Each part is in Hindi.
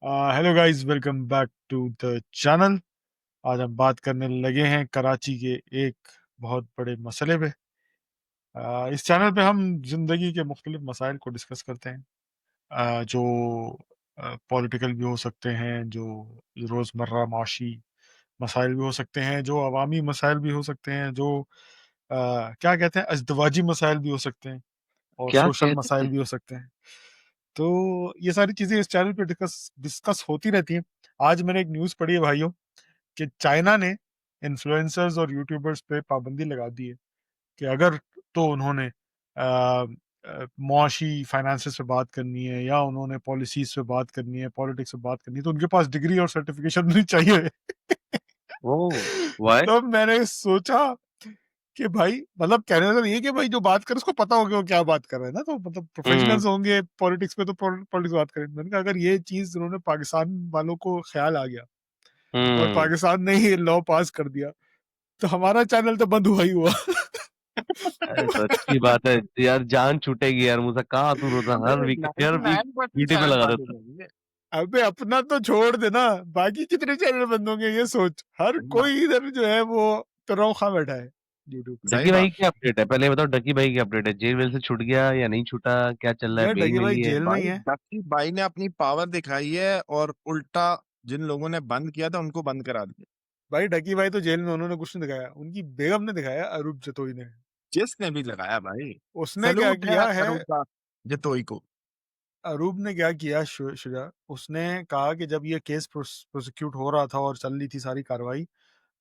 Hello guys, welcome back to the channel. आज हम बात करने लगे हैं कराची के एक बहुत बड़े मसले पे। इस चैनल पे हम जिंदगी के मुख्तलिफ मसाइल को डिस्कस करते हैं, जो पॉलिटिकल भी हो सकते हैं, जो रोज़मर्रा माशी मसाइल भी हो सकते हैं, जो अवामी मसाइल भी हो सकते हैं, जो क्या कहते हैं, अज़दवाजी मसाइल भी हो सकते हैं, और क्या सोशल कहते मसाइल हैं? भी हो सकते हैं। तो ये सारी चीज़ें इस चैनल पे डिस्कस डिस्कस होती रहती हैं। आज मैंने एक न्यूज़ पढ़ी है भाइयों, कि चाइना ने इन्फ्लुएंसर्स और यूट्यूबर्स पे पाबंदी लगा दी है कि अगर तो उन्होंने मुआशी फाइनेंसेस पे बात करनी है, या उन्होंने पॉलिसीज पे बात करनी है, पॉलिटिक्स पे बात करनी है, तो उनके पास डिग्री और सर्टिफिकेशन होनी चाहिए। ओह! व्हाई? तब मैंने सोचा कि भाई, मतलब कहने का मतलब ये है कि भाई जो बात करे उसको पता हो कि वो क्या बात कर रहा है ना, तो मतलब हुँ, प्रोफेशनल्स होंगे पॉलिटिक्स में, तो पॉलिटिक्स बात करें। मैंने कहा अगर ये चीज उन्होंने पाकिस्तान वालों को ख्याल आ गया और हुँ। पाकिस्तान ने ही लॉ पास कर दिया, तो हमारा चैनल तो बंद हुआ ही हुआ। अरे! तो अच्छी बात है यार, जान छूटेगी यार मुझसे कहाँ दूर होता, अबे हर वीक 99% यूट्यूब पे चैनल लगा बंद हो देता। जाएंगे। अबे अपना तो छोड़ देना, बाकी कितने चैनल बंद होंगे ये सोच। हर सही बात कोई इधर जो है वो तो खा बैठा है यूट्यूब पे। सही डकी भाई बात। की क्या अपडेट है? पहले ये बताओ डकी भाई की अपडेट है, जेल-वेल से छूट गया या नहीं छूटा? क्या चल रहा है, यार बेल डगे भाई मिली है? जेल में ही भाई है। डक्की भाई ने अपनी पावर दिखाई है और उल्टा जिन लोगों ने बंद किया था उनको बंद करा दिया। भाई डकी भाई तो जेल में, उन्होंने कुछ नहीं दिखाया, उनकी बेगम ने दिखाया, अरूप जतोई ने। जिसने भी लगाया भाई, उसने क्या सैल्यूट है किया है, अरूपा जतोई को। अरूप ने क्या किया, शुजा, उसने कहा कि जब ये केस प्रोसिक्यूट हो रहा था और चल रही थी सारी कार्रवाई,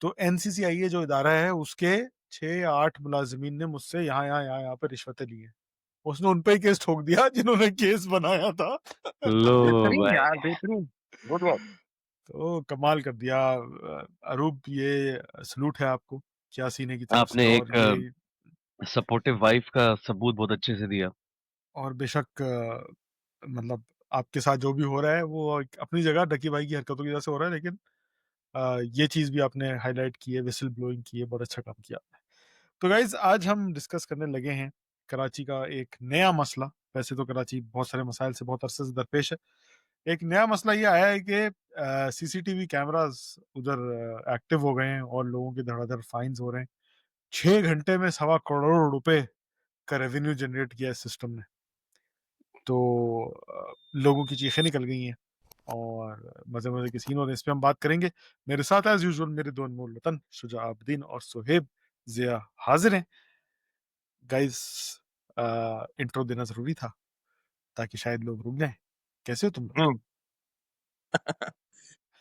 तो एनसीसीआईए जो इदारा है उसके 6 या 8 मुलाजिमीन ने मुझसे यहाँ पे रिश्वतें ली हैं। उसने उन पे ही केस ठोक दिया जिन्होंने केस बनाया था। लो बेहतरीन भाई। यार, बेहतरीन। Good work. तो कमाल कर दिया अरूप, ये सलूट है आपको, क्या सीने की तरफ से। आपने और एक ये, सपोर्टिव वाइफ का सबूत बहुत अच्छे से दिया। और बेशक मतलब आपके साथ जो भी हो रहा है वो एक अपनी जगह डकी भाई की हरकतों की वजह से हो रहा है, लेकिन ये चीज भी आपने हाईलाइट की है, विसल ब्लोइंग की है, बहुत अच्छा काम किया आपने। तो गाइज आज हम डिस्कस करने लगे हैं कराची का एक नया मसला। वैसे तो कराची बहुत सारे मसाइल से बहुत अरसे से दरपेश है। एक नया मसला ये आया है कि सीसीटीवी कैमरास उधर एक्टिव हो गए हैं और लोगों के धड़ाधड़ फाइन्स हो रहे हैं। 6 घंटे में 1.25 करोड़ रुपए का रेवेन्यू जनरेट किया है सिस्टम ने। तो लोगों की चीखें निकल गई हैं और मजे मजे के सीन हो रहे हैं। इस पे हम बात करेंगे। मेरे साथ एज यूजुअल मेरे दो अनमोल वतन शुजा अब्दीन और सुहेब जिया हाजिर हैं। गाइस, इंट्रो देना जरूरी था ताकि शायद लोग रुक जाएं। कैसे हो तुम लोग? हम्म।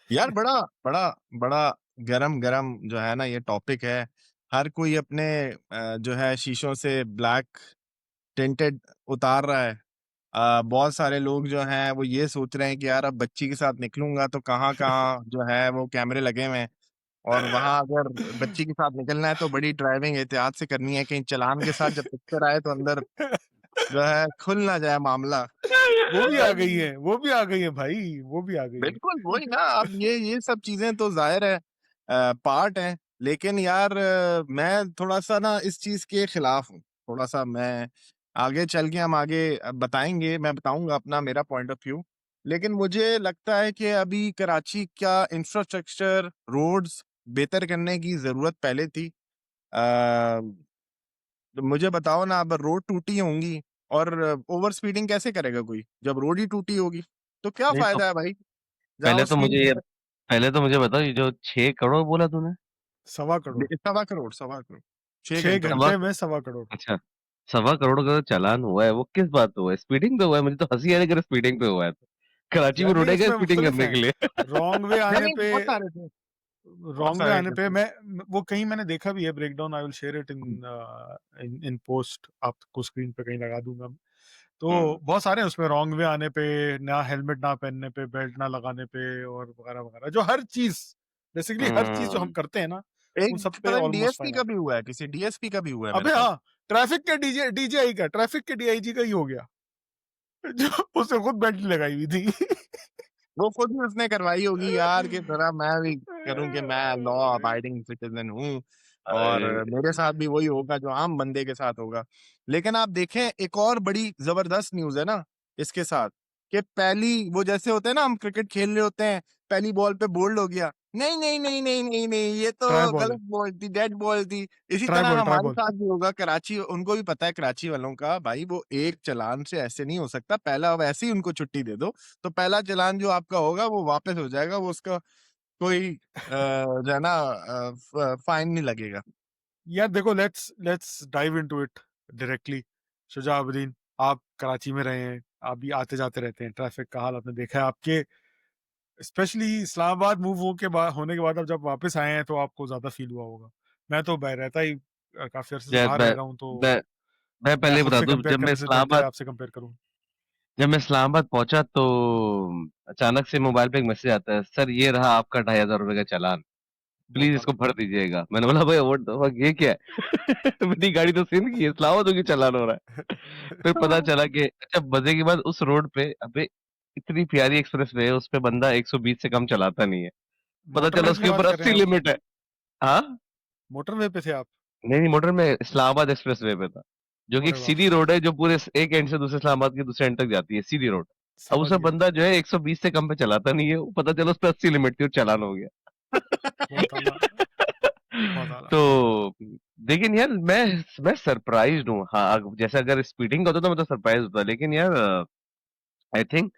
यार बड़ा बड़ा बड़ा गरम गरम जो है ना ये टॉपिक है। हर कोई अपने जो है शीशों से ब्लैक टिंटेड उतार रहा है। बहुत सारे लोग जो हैं वो ये सोच रहे हैं कि यार अब बच्ची के साथ निकलूंगा तो कहाँ कहाँ जो है वो कैमरे लगे हुए हैं, और वहां अगर बच्ची के साथ निकलना है तो बड़ी ड्राइविंग एहतियात से करनी है, कहीं चालान के साथ जब पिक्चर आए तो अंदर जो है खुल ना जाए मामला। वो भी आ गई भाई है, वो भी आ गई है भाई, वो भी आ गई है। बिल्कुल वही ना, अब ये सब चीजें तो जाहिर है पार्ट है। लेकिन यार मैं थोड़ा सा ना इस चीज के खिलाफ हूँ। थोड़ा सा मैं आगे चल के हम आगे बताएंगे, मैं बताऊंगा अपना मेरा पॉइंट ऑफ व्यू। लेकिन मुझे लगता है कि अभी कराची का इंफ्रास्ट्रक्चर रोड्स बेहतर करने की जरूरत पहले थी। आ, मुझे बताओ ना, अब रोड टूटी होंगी और ओवर स्पीडिंग कैसे करेगा कोई जब रोड ही टूटी होगी? तो क्या नहीं तो फायदा है भाई, पहले जाओ तो मुझे स्पीड। ये पहले तो मुझे बताओ, ये जो 6 करोड़ बोला तूने? 1.25 करोड़। 1.25 करोड़, 1.25 करोड़, छह छह घंटों में। सवा घंटे में 1.25 करोड़। अच्छा, 1.25 करोड़ का जो चालान हुआ है वो किस बात पे हुआ है? स्पीडिंग पे हुआ है? मुझे तो हँसी आ रही है अगर स्पीडिंग पे हुआ है तो। कराची में यार नहीं, रोड है क्या इसमें स्पीडिंग मुख्तलिफ करने हैं। के लिए? रॉन्ग वे नहीं आने नहीं, पे, बहुत सारे थे, बहुत रॉन्ग वे सारे आने पे थे। मैं, वो कहीं मैंने देखा भी है breakdown. I will share it in in in post, आपको स्क्रीन पे कहीं लगा दूंगा मैं। तो हम्म, बहुत सारे हैं उसमें रॉन्ग वे आने पे, ना हेलमेट ना पहनने पे, बेल्ट ना लगाने पे, और वगैरह वगैरह, जो हर चीज, बेसिकली हर चीज जो हम हम्म। करते हैं ना, उन एक सब पे पता नहीं ऑलमोस्ट डीएसपी फाइन का आता भी हुआ है, किसी डीएसपी का भी हुआ है है। मेरे अबे ख्याल। हाँ, ट्रैफिक के डीजीआई का, ट्रैफिक के डीआईजी का ही हो गया। जो उसने खुद बेल्ट लगाई हुई थी। वो खुद ही उसने करवाई होगी यार, कि जरा मैं भी करूं कि मैं लॉ अबाइडिंग सिटीजन हूँ, और अरे मेरे साथ भी वही होगा जो आम बंदे के साथ होगा। लेकिन आप देखें, एक और बड़ी जबरदस्त न्यूज है ना इसके साथ। कि पहली वो जैसे होते हैं ना, हम क्रिकेट खेल रहे होते हैं, पहली बॉल पे बोल्ड हो गया, नहीं, नहीं, नहीं, नहीं, नहीं, नहीं, ये तो ट्राई बॉल गलत है, बॉल थी, डेड बॉल थी। इसी ट्राई तरह बॉल, ट्राई हमारे बॉल। साथ भी होगा, कराची उनको भी पता है, कराची वालों का भाई वो एक चालान से ऐसे नहीं हो सकता, पहला वैसे ही उनको छुट्टी दे दो, तो पहला चालान जो आपका होगा वो वापस हो जाएगा, वो उसका कोई जो है ना फाइन नहीं लगेगा। यार देखो, let's let's dive into it directly. Shujauddin, आप कराची में रहे हैं, आप भी आते-जाते रहते हैं, ट्रैफिक का हाल आपने देखा है। आपके स्पेशली इस्लामाबाद मूव होने के बाद अब जब वापस आए हैं तो आपको ज़्यादा फ़ील हुआ होगा। मैं तो रहता ही काफ़ी अरसे से शायद बाहर रह रहा हूँ, तो मैं मैं मैं पहले खुद बता से दूँ, कंपेयर करने से बेहतर है आपसे कंपेयर करूँ। जब मैं इस्लामाबाद पहुँचा तो अचानक से मोबाइल पे एक मैसेज आता है, सर ये रहा आपका ₹2500 का चालान, बहुत प्लीज़ इसको आला। भर दीजिएगा। मैंने बोला भाई व्हाट द फक ये क्या है? मेरी गाड़ी तो सिंध की है, इस्लामाबाद क्यों चालान हो रहा है? फिर पता चला कि अच्छा मज़े की बात उस रोड पे अबे इतनी प्यारी एक्सप्रेसवे है, उस पे बंदा 120 से कम चलाता नहीं है। पता चला मोटरवे की उसके ऊपर बात कर रहे 80 हैं आप? लिमिट है। हाँ? मोटरवे पे थे आप? नहीं, नहीं मोटर में इस्लामाबाद एक्सप्रेसवे पे था, जो कि एक अरे वाह! सीधी रोड है जो पूरे एक एंड से दूसरे इस्लामाबाद के दूसरे एंड तक जाती है, सीधी रोड। अब समझ उसमें गया। बंदा जो है 120 से कम पे चलाता नहीं है, वो पता चला उस पे 80 लिमिट थी और चालान हो गया। बहुत आला, बहुत आला। तो लेकिन यार मैं सरप्राइज्ड हूँ। हाँ, जैसे अगर स्पीडिंग का होता तो मैं तो सरप्राइज़ होता, लेकिन यार आई थिंक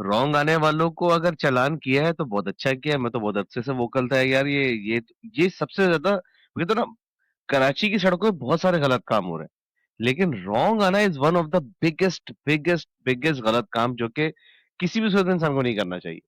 रॉन्ग आने वालों को अगर चालान किया है तो बहुत अच्छा किया है। मैं तो बहुत अच्छे से वोकल था यार, ये सबसे ज़्यादा मुझे तो ना कराची की सड़कों पे बहुत सारे गलत काम हो रहे हैं। लेकिन रॉन्ग आना is one of the biggest biggest biggest गलत काम जो कि किसी भी सूरत इंसान को नहीं करना चाहिए।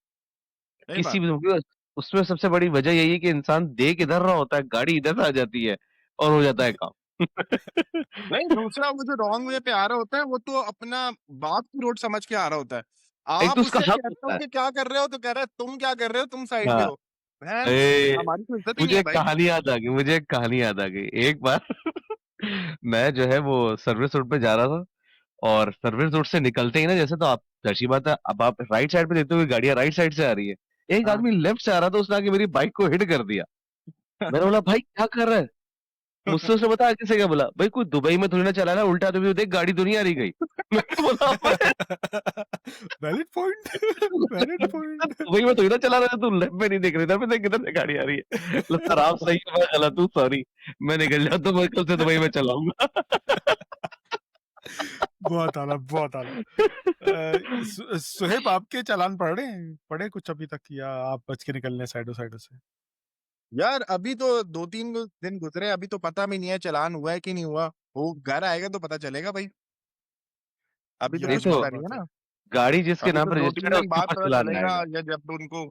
सही किसी बात भी है। क्योंकि उसमें सबसे बड़ी वजह यही है कि इंसान देख इधर रहा होता है, गाड़ी इधर से आ जाती है और हो जाता है काम। नहीं, दूसरा वो जो रॉन्ग वे पे आ रहा होता है, वो तो अपना बाप की रोड समझ के आ रहा होता है। एक तो आप उसका उससे हक कह रहे हो होता है। कि क्या कर रहे हो? तो कह रहा है तुम क्या कर रहे हो? तुम साइड पे हाँ, हो। बहन ए, हमारी तो इज़्ज़त ही नहीं मुझे है एक भाई। कहानी याद आ गई मुझे एक कहानी याद आ गई। एक बार मैं जो है वो सर्विस रोड पे जा रहा था और सर्विस रोड से निकलते ही ना जैसे तो आप ज़ाहिर-सी बात है अब आप राइट साइड पे देखते हो कि गाड़ियाँ राइट साइड से आ रही है। एक हाँ। आदमी लेफ्ट से आ रहा था उसने आके मेरी बाइक को हिट कर दिया। मैंने बोला भाई क्या कर रहा है? मुझसे उसने पता है किसे क्या बोला? भाई कोई दुबई में थोड़ी ना चला रहा है उल्टा तो भी देख गाड़ी तो नहीं आ रही कहीं। मैंने बोला अबे valid point, valid point. Dubai में थोड़ी ना चला रहा है तू लेफ्ट में नहीं देख रही इधर पे देख किधर से गाड़ी आ रही है। बोला सर आप सही है मैं गलत हूँ सॉरी। मैं निकल जाता हूँ मैं कल से दुबई में चलाऊँगा। बहुत आला, बहुत आला। सुहेब, आपके चालान पड़े कुछ अभी तक, या आप बच के निकलने साइडों साइडों से? यार अभी तो 2-3 दिन गुज़रे, अभी तो पता भी नहीं है चालान हुआ है कि नहीं हुआ। वो घर आएगा तो पता चलेगा भाई। अभी तो नहीं यार कुछ तो बहुत पता नहीं है बात है। ना। गाड़ी जिसके अभी नाम तो पे 2-3 रजिस्टर्ड है दिन उसके बाद ऊपर पता चालान चलेगा, आएगा। या जब उनको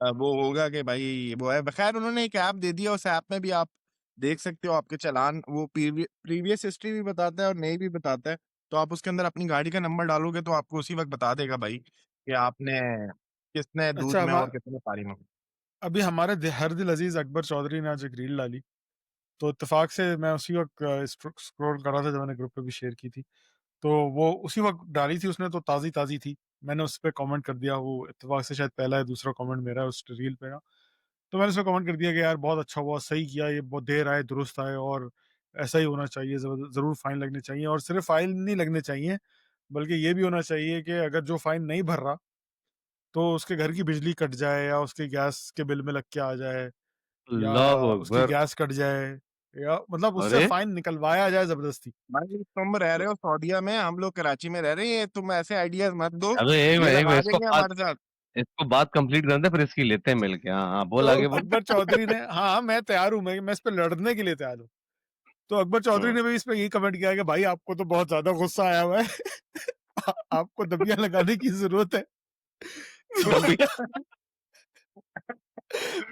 वो होगा कि भाई वो है। खैर उन्होंने एक ऐप दे दिया, उस ऐप में भी आप देख सकते हो आपके चालान, वो प्रीवियस हिस्ट्री भी बताता है और नई भी बताता है। तो आप उसके अंदर अपनी गाड़ी का नंबर डालोगे तो आपको उसी वक़्त बता देगा भाई कि आपने कितने दूध अच्छा, में और कितने पानी में। अभी हमारे हरदिल अजीज अकबर चौधरी ने आज एक रील डाली, तो इत्तेफाक से मैं उसी वक्त स्क्रॉल कर रहा था जब मैंने ग्रुप पे भी शेयर की थी, तो वो उसी वक्त डाली थी उसने, तो ताज़ी ताज़ी थी। मैंने उस पर कमेंट कर दिया, वो इत्तेफाक से शायद पहला या दूसरा कमेंट मेरा है उस रील पे ना। तो मैंने उसमें कमेंट कर दिया कि यार बहुत अच्छा हुआ, सही किया, ये बहुत देर आए दुरुस्त आए, और ऐसा ही होना चाहिए, ज़रूर फाइन लगने चाहिए, और सिर्फ फाइन नहीं लगने चाहिए, बल्कि ये भी होना चाहिए कि अगर जो फाइन नहीं भर रहा तो उसके घर की बिजली कट जाए, या उसके गैस के बिल में लग के आ जाए, या अल्लाह उसकी अकबर! गैस कट जाए, या मतलब उससे अरे! फाइन निकलवाया जाए जबरदस्ती। भाई तुम रह रहे हो सऊदीया में, हम लोग कराची में रह रहे हैं, तुम ऐसे आइडियाज़ मत दो, अबे ये एक मिनट लगा देंगे हमारे साथ। इसको बात कंप्लीट करने दे फिर इसकी लेते हैं मिल के। हाँ, हाँ, बोल तो आगे बोल। अकबर चौधरी ने, हाँ, हाँ, मैं तैयार हूँ, मैं इस पे लड़ने के लिए तैयार हूँ। तो अकबर चौधरी हुँ, ने भी इस पे यही कमेंट किया है कि भाई आपको तो बहुत ज़्यादा गुस्सा आया हुआ है। आपको दबिया लगाने की ज़रूरत है। क्योंकि दबिया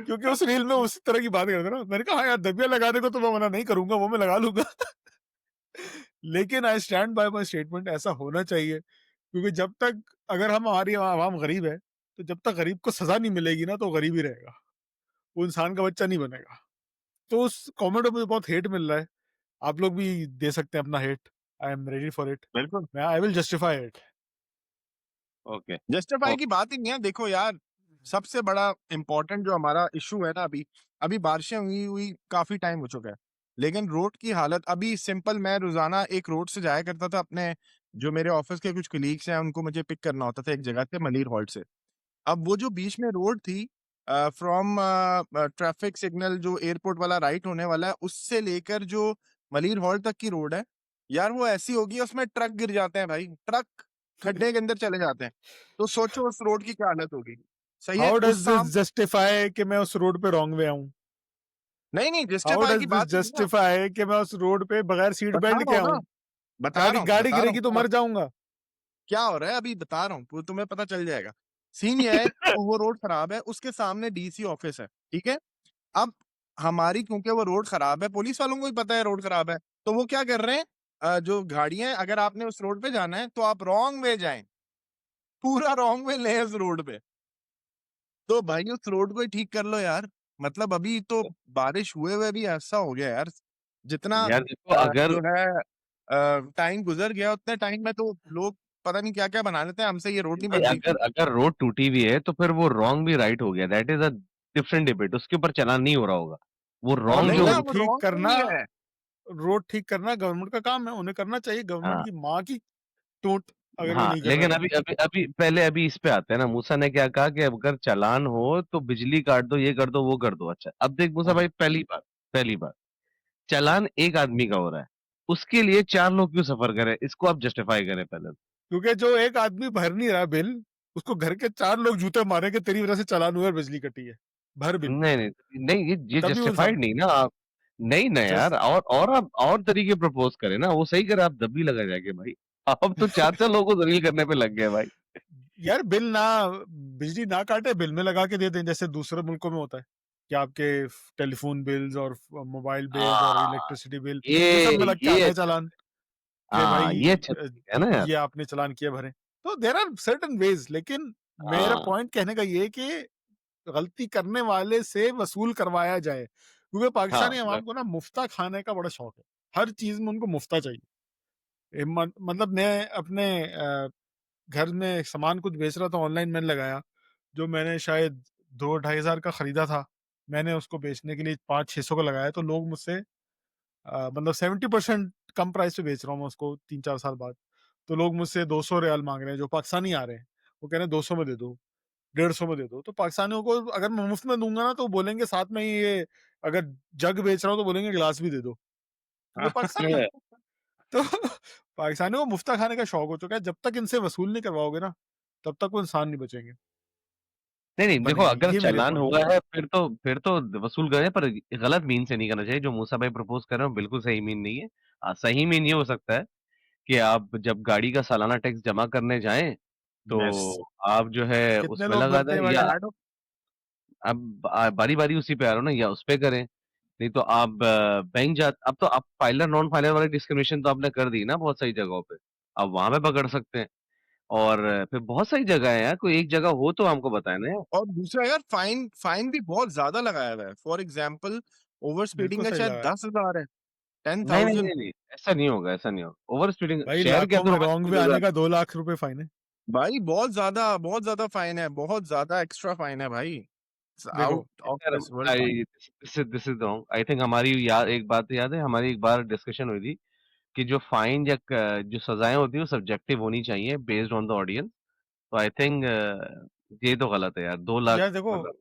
क्योंकि उस रील में उसी तरह की बात कर रहे थे ना। मैंने कहा हाँ यार, दबिया लगाने को तो मैं मना नहीं करूँगा, वो मैं लगा लूँगा। लेकिन I stand by my statement, ऐसा होना चाहिए, क्योंकि जब तक, अगर हमारी आवाम गरीब है, तो जब तक गरीब को सज़ा नहीं मिलेगी ना, तो गरीब ही रहेगा। वो इंसान का बच्चा नहीं बनेगा। तो उस कमेंट में मुझे बहुत हेट मिल रहा है। आप लोग भी दे सकते हैं अपना hate. I am ready for it. बिल्कुल। मैं I will justify it. Okay, justify की ओके। बात ही नहीं है। देखो यार, सबसे बड़ा इम्पोर्टेंट जो हमारा इश्यू है ना अभी, अभी बारिशें हुई हुई काफ़ी टाइम हो चुका है। लेकिन रोड की हालत अभी सिंपल, मैं रोज़ाना एक रोड से जाया करता था अपने जो मेरे ऑफिस के कुछ कलीग्स हैं, उनको मुझे पिक करना होता था एक जगह से, मलीर हॉल्ट से। अब वो जो बीच में रोड थी, फ्रॉम ट्रैफिक सिग्नल जो एयरपोर्ट वाला राइट होने वाला है, उससे लेकर जो मलीर हॉल तक की रोड है, यार वो ऐसी होगी, उसमें ट्रक गिर जाते हैं भाई, ट्रक खड्डे के अंदर चले जाते हैं। तो सोचो उस रोड की क्या हालत होगी। सही है, हाउ डज उस दिस साम जस्टिफाई कि मैं उस रोड पे रॉन्ग वे आऊं? नहीं नहीं, हाउ जस्टिफाई डज की दिस बात नहीं है। जस्टिफाई कि मैं उस रोड पे बगैर सीट बता बेल्ट रहा के हूँ ना, आऊं? गाड़ी गाड़ी बता रहा हूँ गिरेगी तो क्या मर जाऊंगा। क्या हो रहा है, अभी बता रहा हूँ, तुम्हें पता चल जाएगा। सीन ये है, वो रोड खराब है, उसके सामने डीसी ऑफिस है, ठीक है। अब हमारी, क्योंकि वो रोड खराब है, पुलिस वालों को भी पता है रोड खराब है, तो वो क्या कर रहे हैं, जो गाड़ियां हैं, अगर आपने उस रोड पे जाना है तो आप रॉन्ग वे जाएं, पूरा रॉन्ग वे लें उस रोड पे। तो भाई उस रोड को ही ठीक कर लो यार। मतलब अभी तो बारिश हुए हुए भी ऐसा हो गया यार, जितना यार देखो अगर जो है टाइम गुजर गया, उतने टाइम में तो लोग पता नहीं क्या क्या बना लेते हैं, हमसे ये रोड नहीं नहीं, बनती। अगर अगर रोड टूटी हुई है तो फिर वो रॉन्ग भी राइट हो गया, that is a different debate, उसके ऊपर चलान नहीं हो रहा होगा। वो और रॉन्ग नहीं जो ना, रोड वो ठीक रॉन्ग करना, नहीं है। रोड ठीक करना गवर्नमेंट का काम है, उन्हें करना चाहिए। गवर्नमेंट हाँ की माँ की टूट अगर वो हाँ, नहीं कर रहा लेकिन तो। अभी अभी अभी पहले अभी इस पे आते हैं ना, मूसा ने क्या कहा कि अगर चालान हो तो बिजली काट दो, ये कर दो, वो कर दो। अच्छा अब देख मूसा हाँ, भाई, पहली बात चालान एक आदमी का हो रहा है, उसके लिए चार लोग क्यों सफर करें, इसको आप जस्टिफाई करें पहले तो। क्योंकि जो एक आदमी भर नहीं रहा बिल, उसको घर के 4 लोग जूते मारेंगे तेरी वजह से चालान हुआ और बिजली कटी है। भर बिल। नहीं नहीं नहीं, ये तभी वो जस्टिफाइड सब नहीं ना आप। नहीं ना यार, जस्ट और आप और तरीके प्रपोज करें ना, वो सही करे, आप दबी लगा जाके भाई। अब तो चार चार लोगों को दलील करने पे लग गए भाई। यार बिल ना, बिजली ना काटे, बिल में लगा के दे दें जैसे दूसरे मुल्कों में होता है कि आपके टेलीफोन बिल्स और मोबाइल बिल्स और हाँ, इलेक्ट्रिसिटी बिल, ये सब ये में लग के ये आते हैं अच्छा, चालान कि हाँ भाई ये अच्छा तरीका है ना यार। ये आपने चालान किया भरे। तो देर आर सर्टेन वेज, लेकिन मेरा हाँ पॉइंट कहने का ये है कि गलती करने वाले से वसूल करवाया जाए, क्योंकि हाँ पाकिस्तानी अवाम को ना मुफ्ता खाने का बड़ा शौक है। हर चीज में उनको मुफ्ता चाहिए। मतलब मैं अपने घर में सामान कुछ बेच रहा था, ऑनलाइन मैंने लगाया, जो मैंने शायद 2-2,500 का खरीदा था, मैंने उसको बेचने के लिए 500-600 का लगाया, तो लोग मुझसे मतलब 70% कम प्राइस पे बेच रहा हूँ मैं उसको 3-4 साल बाद। तो लोग मुझसे 200 रियाल मांग रहे हैं, जो पाकिस्तानी आ रहे हैं। वो कह रहे हैं 200 में दे दो, 150 में दे दो। तो पाकिस्तानियों को अगर मैं मुफ्त में दूंगा ना, तो वो बोलेंगे साथ में ही ये, अगर जग बेच रहा हूँ तो बोलेंगे गिलास भी दे दो, क्योंकि पाकिस्तानी है। तो पाकिस्तानियों को मुफ्ता खाने का शौक हो चुका है। जब तक इनसे वसूल नहीं करवाओगे ना, तब तक वो इंसान नहीं बचेंगे, नहीं नहीं, देखो बनेंगे। अगर ये मेरे चालान पॉइंट हुआ है। है फिर तो वसूल करें, पर गलत मीन से नहीं करना चाहिए, जो मूसा भाई प्रपोज कर रहे हो बिल्कुल सही मीन नहीं है। सही मीन ये हो सकता है कि आप जब गाड़ी का सालाना टैक्स जमा करने जाएं तो यस। आप जो है कितने उसमें लोग लगा भरते दें, हैं भाई या डिवाइड हो? आप बारी बारी उसी पे आ रहे हो ना, या उस पे करें। नहीं तो आप बैंक जा, अब तो आप फाइलर नॉन फाइलर वाली डिस्क्रिमिनेशन तो आपने कर दी ना बहुत सारी जगहों पे, आप वहां पे पकड़ सकते हैं। और फिर बहुत सारी जगह है यार, कोई एक जगह हो तो हमको बताए ना यार। और दूसरा यार, फाइन फाइन भी बहुत ज्यादा लगाया हुआ है। फॉर एग्जाम्पल, ओवर स्पीडिंग बिल्कुल का सही शायद लगा है। 10,000 है, टेन नहीं नहीं थाउजेंड नहीं नहीं, ऐसा नहीं होगा, ऐसा नहीं होगा, ओवर स्पीडिंग भाई शहर के लाखों अंदर में ओवर रॉन्ग वे स्पीड हो आने जाता का 2 लाख रुपए फाइन है। भाई, बहुत ज्यादा फाइन है, बहुत ज्यादा एक्स्ट्रा फाइन है भाई। देखो, आउट ऑफ है दिस वर्ल्ड फाइन। यार। This is wrong, I think हमारी याद एक बात याद है, हमारी एक बार डिस्कशन हुई थी कि जो फाइन या जो सजाएं होती है वो सब्जेक्टिव होनी चाहिए बेस्ड ऑन द ऑडियंस। तो आई थिंक ये तो गलत है यार, 2 लाख यार देखो, मतलब।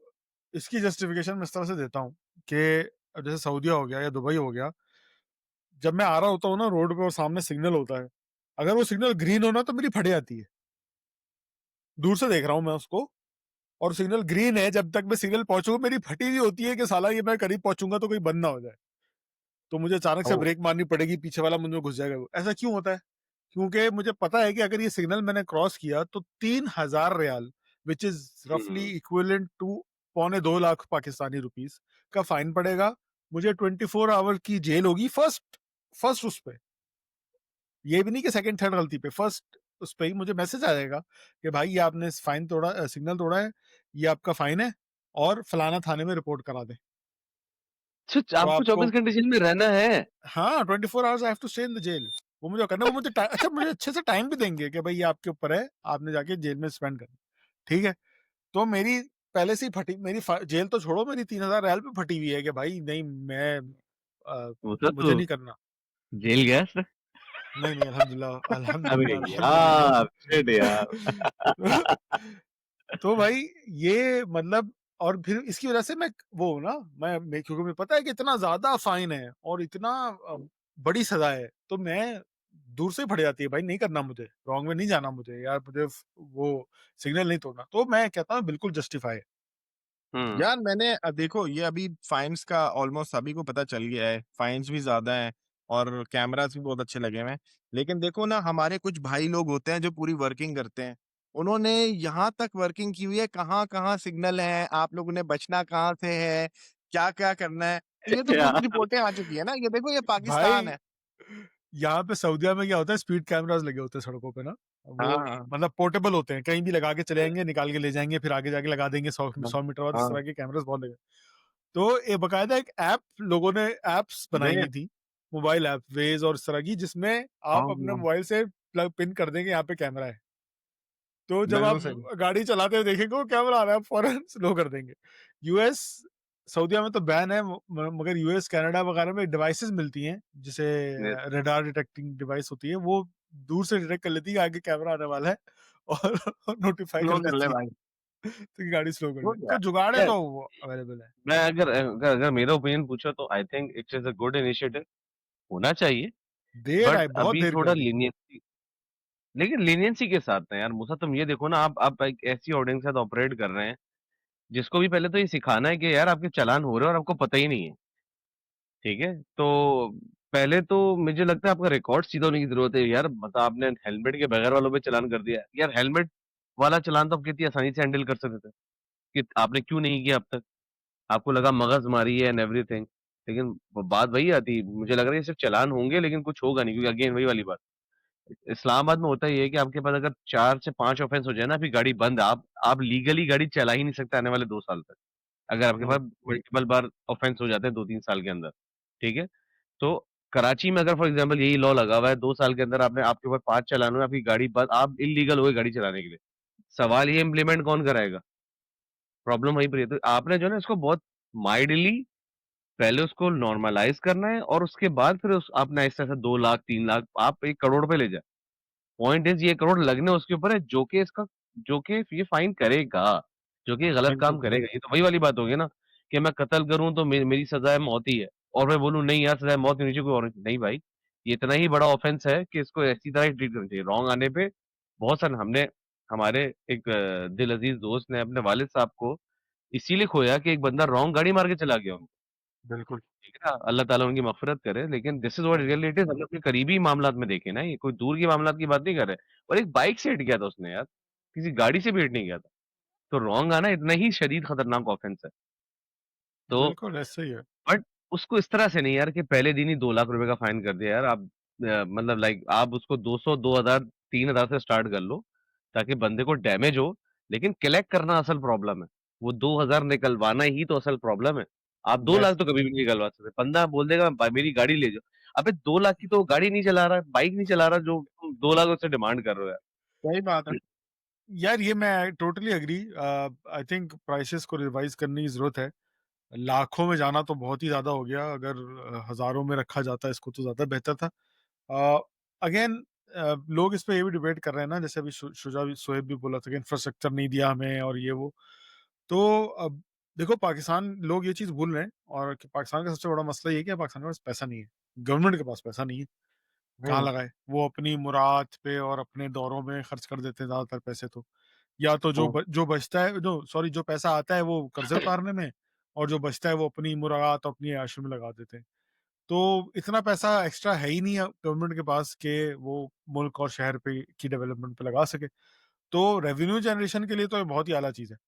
इसकी जस्टिफिकेशन मैं इस तरह से देता हूँ कि अब जैसे सऊदीया हो गया या दुबई हो गया, जब मैं आ रहा होता हूँ ना रोड पे और सामने सिग्नल होता है, अगर वो सिग्नल ग्रीन होना तो मेरी फटे आती है। दूर से देख रहा हूँ मैं उसको, और सिग्नल ग्रीन है, जब तक मैं सिग्नल पहुंचूंगा मेरी फटी हुई होती है कि साला ये मैं करीब पहुंचूंगा तो कोई बंद ना हो जाए, तो मुझे अचानक से ओ, ब्रेक मारनी पड़ेगी, पीछे वाला मुझे घुस जाएगा। ऐसा क्यों होता है? क्योंकि मुझे पता है कि अगर ये सिग्नल मैंने क्रॉस किया तो 3,000 रियाल, विच इज रफली hmm, equivalent to 2.25 lakh Pakistani rupees का फाइन पड़ेगा। मुझे 24 आवर की जेल होगी, फर्स्ट फर्स्ट उस पे, ये भी नहीं कि सेकंड थर्ड गलती पे, फर्स्ट उस पे ही मुझे मैसेज आ जाएगा कि भाई ये आपने फाइन तोड़ा, सिग्नल तोड़ा है, ये आपका फाइन है, और फलाना थाने में रिपोर्ट करा दे। तो आपको आपको, 24 घंटे जेल में रहना है? हाँ, 24 hours I have to stay in the jail. वो मुझे करना, वो मुझे अच्छा, मुझे अच्छे से टाइम भी देंगे कि भाई ये आपके ऊपर है, आपने जाके जेल में स्पेंड करना। ठीक है। तो मेरी पहले से ही फटी, मेरी जेल तो छोड़ो, मेरी 3,000 रियाल पे फटी हुई है कि भाई नहीं, मैं वो तो मुझे नहीं करना। जेल गया। नहीं, नहीं, अल्हम्दुलिल्लाह, अरे अल्हम्दुलिल्लाह, यार! शिट यार! अल्हम्दुलिल्लाह। तो भाई ये मतलब और फिर इसकी वजह से मैं वो हूँ ना, मैं क्योंकि मुझे पता है कि इतना ज़्यादा फ़ाइन है और इतना बड़ी सज़ा है, तो मैं दूर से ही फट जाती है, भाई नहीं करना मुझे, रॉन्ग में नहीं जाना मुझे, यार मुझे वो सिग्नल नहीं तोड़ना। तो मैं कहता हूँ बिल्कुल जस्टिफाई है। हुँ। यार मैंने देखो ये अभी फाइन्स का ऑलमोस्ट सभी को पता चल गया है, फाइन्स भी ज़्यादा हैं और कैमरास भी बहुत अच्छे लगे हुए हैं। लेकिन देखो ना हमारे कुछ भाई लोग होते हैं जो पूरी वर्किंग करते हैं, उन्होंने यहाँ तक वर्किंग की हुई है, कहाँ-कहाँ सिग्नल हैं, आप लोगों ने बचना कहाँ से है, क्या-क्या करना है, तो ये तो पूरी यार रिपोर्टें आ चुकी है ना, ये देखो ये पाकिस्तान भाई है। यहाँ पे सऊदीया में क्या होता है स्पीड कैमरास लगे होते हैं सड़कों पे ना, हाँ, वो हाँ। मतलब पोर्टेबल होते हैं, कहीं भी लगा के चले जाएँगे, निकाल के ले जाएँगे, फिर आगे जाके लगा देंगे 100 मीटर बाद, इस हाँ, तरह के कैमरास बहुत लगे। तो ये बाकायदा एक ऐप लोगों ने ऐप्स बनाई वे हुई थी, मोबाइल ऐप वेज़ और इस तरह की जिसमें हाँ, आप अपने हाँ, मोबाइल से प्लग पिन कर देंगे यहाँ पे कैमरा है। तो जब आप बिल्कुल सही। गाड़ी चलाते हुए देखेंगे वो कैमरा आ रहा है, आप फ़ौरन स्लो कर देंगे। यूएस सऊदीया में तो बैन है मगर यूएस, कनाडा वगैरह में डिवाइसेज़ मिलती हैं, जिसे यस, रडार डिटेक्टिंग डिवाइस होती है, वो दूर से डिटेक्ट कर लेती है कि आगे कैमरा आने वाला है और नोटिफ़ाई कर स्लो कर ले देती है, भाई, तो कि गाड़ी स्लो कर ले। गुड तो यार। जुगाड़ है यार तो वो अवेलेबल है। मैं अगर मेरा ओपिनियन पूछो तो I think it's is a good initiative होना चाहिए, देर बट आए, बहुत अभी देर कर थोड़ा दी। लीनियंसी लेकिन लीनियंसी के साथ ना यार मूसा तुम ये देखो ना आप एक ऐसी ऑडियंस के साथ ऑपरेट कर रहे हैं, जिसको भी पहले तो ये सिखाना है कि यार आपके चालान हो रहे हैं और आपको पता ही नहीं है, ठीक है? तो पहले तो मुझे लगता है आपका रिकॉर्ड सीधा होने की ज़रूरत है यार मतलब आपने हेलमेट के बगैर वालों पे चालान कर दिया। यार हेलमेट वाला चालान तो आप कितनी आसानी से हैंडल कर सकते थे, कि आपने क्यों नहीं किया अब तक? आपको लगा मगजमारी है एंड एवरीथिंग, लेकिन बात वही आती है, मुझे लग रहा है ये सिर्फ़ चालान होंगे लेकिन कुछ होगा नहीं क्योंकि अगेन वही वाली बात। इस्लामाबाद में होता ये है कि आपके पास अगर 4 से 5 ऑफेंस हो जाए ना, आपकी गाड़ी बंद है। आप लीगली गाड़ी चला ही नहीं सकते आने वाले 2 साल तक। अगर आपके हुँ, पास मल्टीपल बार ऑफेंस हो जाते हैं 2-3 साल के अंदर, ठीक है? तो कराची में अगर फॉर एग्ज़ाम्पल यही लॉ लगा हुआ है 2 साल के अंदर आपने आपके ऊपर 5 चालान हुए, आपकी गाड़ी बंद आप इल्लीगल हो गए गाड़ी चलाने के लिए। सवाल ये इम्प्लीमेंट कौन कराएगा? प्रॉब्लम वहीं पर है। तो आपने जो है ना इसको बहुत माइल्डली पहले उसको नॉर्मलाइज़ करना है और उसके बाद फिर उस आपने ऐसे-ऐसे 2 लाख, 3 लाख आप 1 करोड़ पे ले जाएँ। पॉइंट इज़ ये करोड़ लगने उसके ऊपर है जो कि ये फाइन करेगा, जो कि गलत बिल्कुल काम सही। करेगा। ये तो वही वाली बात होगी ना कि मैं कत्ल करूँ तो मेरी सज़ाए मौत ही है और मैं बोलूँ नहीं यार सज़ाए मौत नहीं होनी चाहिए कोई और नहीं भाई, ये इतना ही बड़ा ऑफ़ेंस है कि इसको ऐसी तरह ही ट्रीट करना चाहिए। रॉन्ग आने पे बहुत सारे हमने हमारे एक दिल अज़ीज़ दोस्त ने अपने वालिद साहब को इसीलिए खोया कि एक बंदा रॉन्ग गाड़ी मार के चला गया उनको। बिल्कुल। ठीक है ना? अल्लाह ताला उनकी मग़फ़िरत करे, लेकिन this is what really it is हम अपने करीबी मामलात में देखें ना, ये कोई दूर की मामलात की बात नहीं कर रहे। और एक बाइक से हिट गया था उसने यार, किसी गाड़ी से भी हिट नहीं गया था। तो रॉन्ग आना इतना ही शदीद खतरनाक ऑफ़ेंस है। तो बिल्कुल, ऐसे ही है। बट उसको इस तरह से नहीं यार कि पहले दिन ही 2 लाख रुपए का फाइन कर दिया यार आप मतलब लाइक आप उसको 200, 2000, 3000 से स्टार्ट कर लो, ताकि बंदे को डैमेज हो, लेकिन कलेक्ट करना असल प्रॉब्लम है। वो 2000 निकलवाना ही तो असल प्रॉब्लम है। आप 2 लाख यस, तो कभी भी नहीं निकलवा सकते। बंदा बोल देगा मेरी गाड़ी ले जाओ। अबे 2 लाख की तो वो गाड़ी नहीं चला रहा है, बाइक नहीं चला रहा जो तुम 2 लाख उससे डिमांड कर रहे हो सही बात है। यार। यार ये मैं totally agree I think prices को रिवाइज़ करने की ज़रूरत है। लाखों में जाना तो बहुत ही ज़्यादा हो गया, अगर हज़ारों में रखा जाता इसको तो ज़्यादा बेहतर था। अ, अगेन लोग इस पे ये भी डिबेट कर रहे हैं ना, जैसे अभी शुजा भी सोहेब भी बोला था कि इंफ्रास्ट्रक्चर नहीं दिया हमें और ये वो। तो अब देखो पाकिस्तान लोग ये चीज़ भूल रहे हैं और कि पाकिस्तान का सबसे बड़ा मसला ये है कि पाकिस्तान के पास पैसा नहीं है। गवर्नमेंट के पास पैसा नहीं है। कहाँ हुँ, लगाए? वो अपनी मुराद पे और अपने दौरों में खर्च कर देते हैं ज़्यादातर पैसे तो। या तो हुँ, जो बचता है जो सॉरी जो पैसा आता है वो कर्ज़े उतारने में और जो बचता है वो अपनी मुराद, अपनी ऐशों में लगा देते हैं। तो इतना पैसा एक्स्ट्रा है ही नहीं गवर्नमेंट के पास कि वो मुल्क और शहर पे की डेवलपमेंट पे लगा सके। तो रेवेन्यू जनरेशन के लिए तो ये बहुत ही आला चीज़ है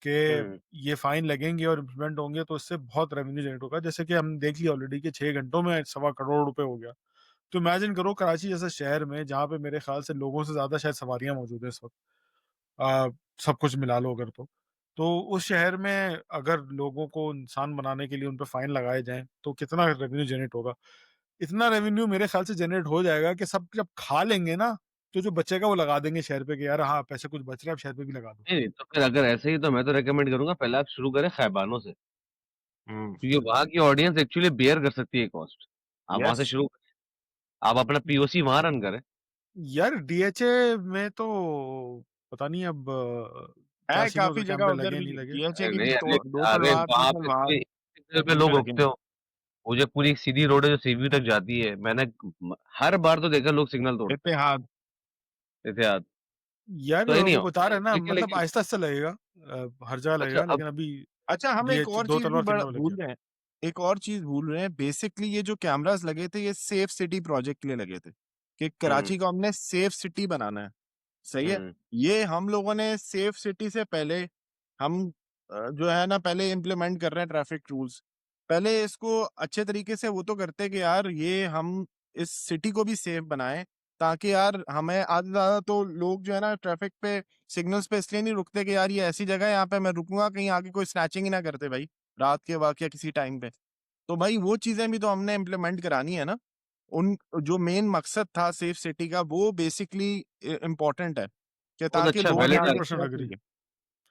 कि हुँ, ये फाइन लगेंगे और इम्प्लीमेंट होंगे तो इससे बहुत रेवेन्यू जनरेट होगा। जैसे कि हम देख लिया ऑलरेडी कि 6 घंटों में सवा करोड़ रुपए हो गया। तो इमेजिन करो कराची जैसे शहर में जहाँ पे मेरे ख़्याल से लोगों से ज़्यादा शायद सवारियाँ मौजूद हैं इस वक़्त। अ, सब कुछ मिला लो अगर तो। तो उस शहर में अगर लोगों को इंसान बनाने के लिए उन पे फाइन लगाए जाएँ, तो कितना रेवेन्यू जनरेट होगा। इतना रेवेन्यू मेरे ख़्याल से जनरेट हो जाएगा कि सब जब खा लेंगे ना, तो जो बचेगा वो लगा देंगे शहर पे कि यार हाँ, पैसे कुछ बच रहा है अब शहर पे भी लगा दो। नहीं, नहीं, तो फिर अगर ऐसे ही तो मैं तो रिकमेंड करूँगा पहले आप शुरू करें ख़ैबानों से, हुँ, क्योंकि वहाँ की ऑडियंस एक्चुअली बेयर कर सकती है कॉस्ट। आप वहाँ से यस। शुरू आप अपना पीओसी वहाँ रन करें। यार डीएचए में तो पता नहीं अब क्या है सीन काफ़ी होगा, जगह कैमरे उधर लगे भी, नहीं लगे। डीएचए अरे की भी नहीं, तो अरे 2 अरे तलवार 3 वहाँ पे तलवार सिग्नल पे लोग पे लगे रुकते हैं। हो, वो जो पूरी एक सीधी रोड है जो सीवीयू तक जाती है, मैंने हर बार तो देखा लोग सिग्नल तोड़ते हैं, इत्तेहाद। एहतियात। यार तो एनी वो हाउ, बता रहे हैं ना, लेकिन मतलब लेकिन आहिस्ता-आहिस्ता लगेगा, हर जगह अच्छा लगेगा, अब लेकिन अभी अच्छा, हम एक डीएच और 2 चीज़ भी तलवार 3 बड़ा में लग भूल गया। रहे हैं। एक और चीज़ भूल रहे हैं, बेसिकली ये जो कैमरास लगे थे, ये सेफ सिटी प्रोजेक्ट के लिए लगे थे, कि हुँ, कराची को हमने सेफ सिटी बनाना है। सही है? हुँ, ये हम लोगों ने सेफ सिटी से पहले हम जो है ना, पहले इम्प्लीमेंट कर रहे हैं ट्रैफिक रूल्स। पहले इसको अच्छे तरीके से वो तो करते कि यार ये हम इस सिटी को भी सेफ बनाएँ, ताकि यार हमें आधे से ज़्यादा तो लोग जो है ना ट्रैफिक पे सिग्नल्स पे इसलिए नहीं रुकते कि यार ये ऐसी जगह है, यहाँ पे मैं रुकूँगा, कहीं आगे कोई स्नैचिंग ही ना कर दे भाई, रात के वक़्त या किसी टाइम पे। तो भाई वो चीज़ें भी तो हमने इम्प्लीमेंट करानी है ना। उन जो मेन मकसद था सेफ सिटी का, वो बेसिकली इम्पोर्टेंट है, कि बहुत ताकि अच्छा लोग यहाँ वैलिड पे 100% सेफ एग्री, रहिए।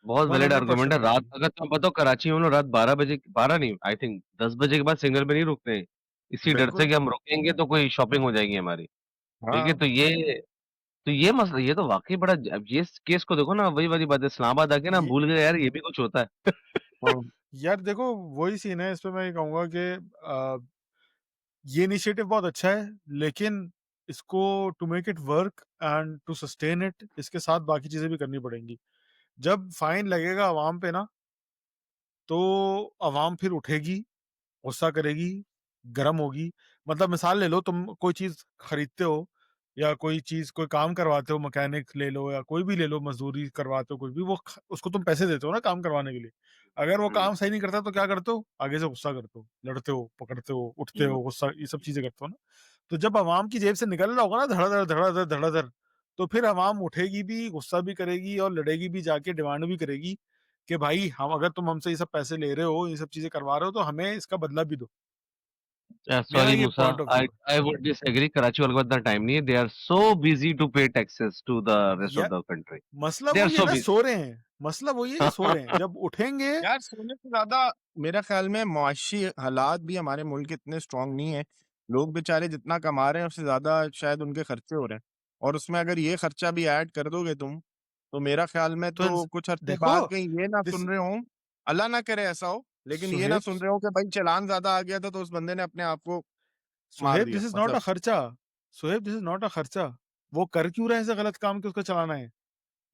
बहुत वैलिड आर्गुमेंट है। 100% रात एग्री। अगर तुम बताओ कराची में लोग रात 12 बजे 12 नहीं, आई थिंक 10 बजे के बाद सिग्नल पे नहीं रुकते हैं। इसी डर से बिल्कुल, कि हम रुकेंगे तो कोई शॉपिंग हो जाएगी हमारी। ठीक है? हाँ। तो ये मसला, ये तो वाक़ई बड़ा अब ये इस केस को देखो ना, वही वाली बात है, इस्लामाबाद आके ना ये भूल गए यार ये भी कुछ होता है। हुँ, यार देखो, वही सीन है, इसपे मैं ये कहूँगा कि ये इनिशिएटिव बहुत अच्छा है, लेकिन इसको to make it work and to sustain it, इसके साथ बाकी चीज़ें भी करनी पड़ेंगी। जब फाइन लगेगा अवाम पे ना, तो अवाम फिर उठेगी, गुस्सा करेगी, गरम होगी। मतलब मिसाल ले लो, तुम कोई चीज़ खरीदते हो या कोई चीज़, कोई काम करवाते हो, मैकेनिक ले लो या कोई भी ले लो, मज़दूरी करवाते हो, कुछ भी, वो ख उसको तुम पैसे देते हो ना काम करवाने के लिए। अगर वो हुँ, काम सही नहीं करता तो क्या करते हो? आगे से गुस्सा करते हो, लड़ते हो, पकड़ते हो, उठते हुँ। हो, गुस्सा, ये सब चीज़ें करते हो ना। तो जब अवाम की जेब से निकल रहा होगा ना धड़ाधड़, धड़ाधड़, धड़ाधड़, तो फिर अवाम उठेगी भी, गुस्सा भी करेगी और लड़ेगी भी, जाके डिमांड भी करेगी कि भाई, हम अगर तुम हमसे ये सब पैसे ले रहे हो, ये सब चीज़ें करवा रहे हो, तो हमें इसका बदला भी दो। मेरा सॉरी ये मूसा, पॉइंट ऑफ आई व्यू है। आई वुड डिसएग्री, कराची वालों को इतना टाइम नहीं है। They are so busy to pay taxes to the rest of या द कंट्री। मसला दे आर वही है सो ना, बिज़ी। सो रहे हैं। मसला वही है कि सो रहे हैं। जब उठेंगे। यार सोने से ज़्यादा मेरा ख़्याल में मुआशी हालात भी हमारे मुल्क के इतने स्ट्रॉन्ग नहीं है। लोग बेचारे जितना कमा रहे हैं उससे ज़्यादा शायद उनके खर्चे हो रहे हैं, और उसमें अगर ये खर्चा भी ऐड कर दोगे तुम, तो मेरा ख़्याल में तो तो कुछ अरसे देखो, बाद कहीं ये ना दिस सुन रहे हों, अल्लाह ना करे ऐसा हो, लेकिन ये ना सुहेब, सुन रहे हो कि भाई चालान ज़्यादा आ गया था तो उस बंदे ने अपने आप को मार सुहेब, दिया। दिस इज़ नॉट मतलब अ खर्चा। Suhaib, this is not a खर्चा। वो कर क्यों रहे हैं ऐसा गलत काम कि उसको चलाना है?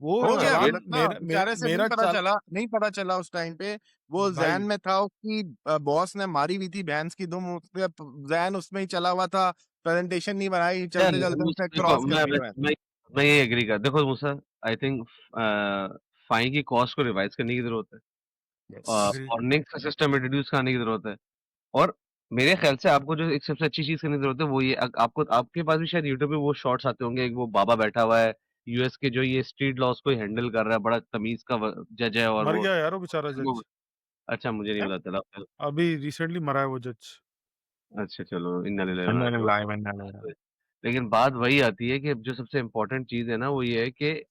वो हो हाँ, गया ये गलत चालान ना, बेचारे से मेरा चाल नहीं पता चला उस टाइम पे, वो ज़हन भाई, में था उसकी बॉस ने मारी हुई थी भैंस की दुम, उसके ज़हन उसमें ही चला हुआ था, प्रेज़ेंटेशन नहीं बनाई, यार चलते-चलते उसने देखो क्रॉस कर दिया भैंस। मैं ये एग्री कर, देखो मूसा, आई थिंक फाइन की कॉस्ट को रिवाइज़ करने की ज़रूरत है। यस। एग्री। वार्निंग का सिस्टम इंट्रोड्यूस करने की ज़रूरत है। और मेरे ख़्याल से आपको जो एक सबसे अच्छी चीज़ करने की ज़रूरत है वो ये, आपको, आपके पास भी शायद यूट्यूब पे वो शॉर्ट्स आते होंगे, एक वो बाबा बैठा हुआ है, यूएस के जो ये स्ट्रीट लॉज़ को हैंडल कर रहा है, बड़ा तमीज़ का व जज है, और मर वो गया यार वो बेचारा जज। अच्छा, मुझे नहीं हैं? पता चला फिर। अभी रिसेंटली मरा है वो जज। अच्छा चलो, इन्ना लिल्लाहि व इन्ना अन्ना इलैहि लिल्लाहि व इन्ना इलैहि राजिऊन। राजिऊन। लेकिन बात वही आती है कि जो सबसे इम्पोर्टेंट चीज़ है ना, वो ये है कि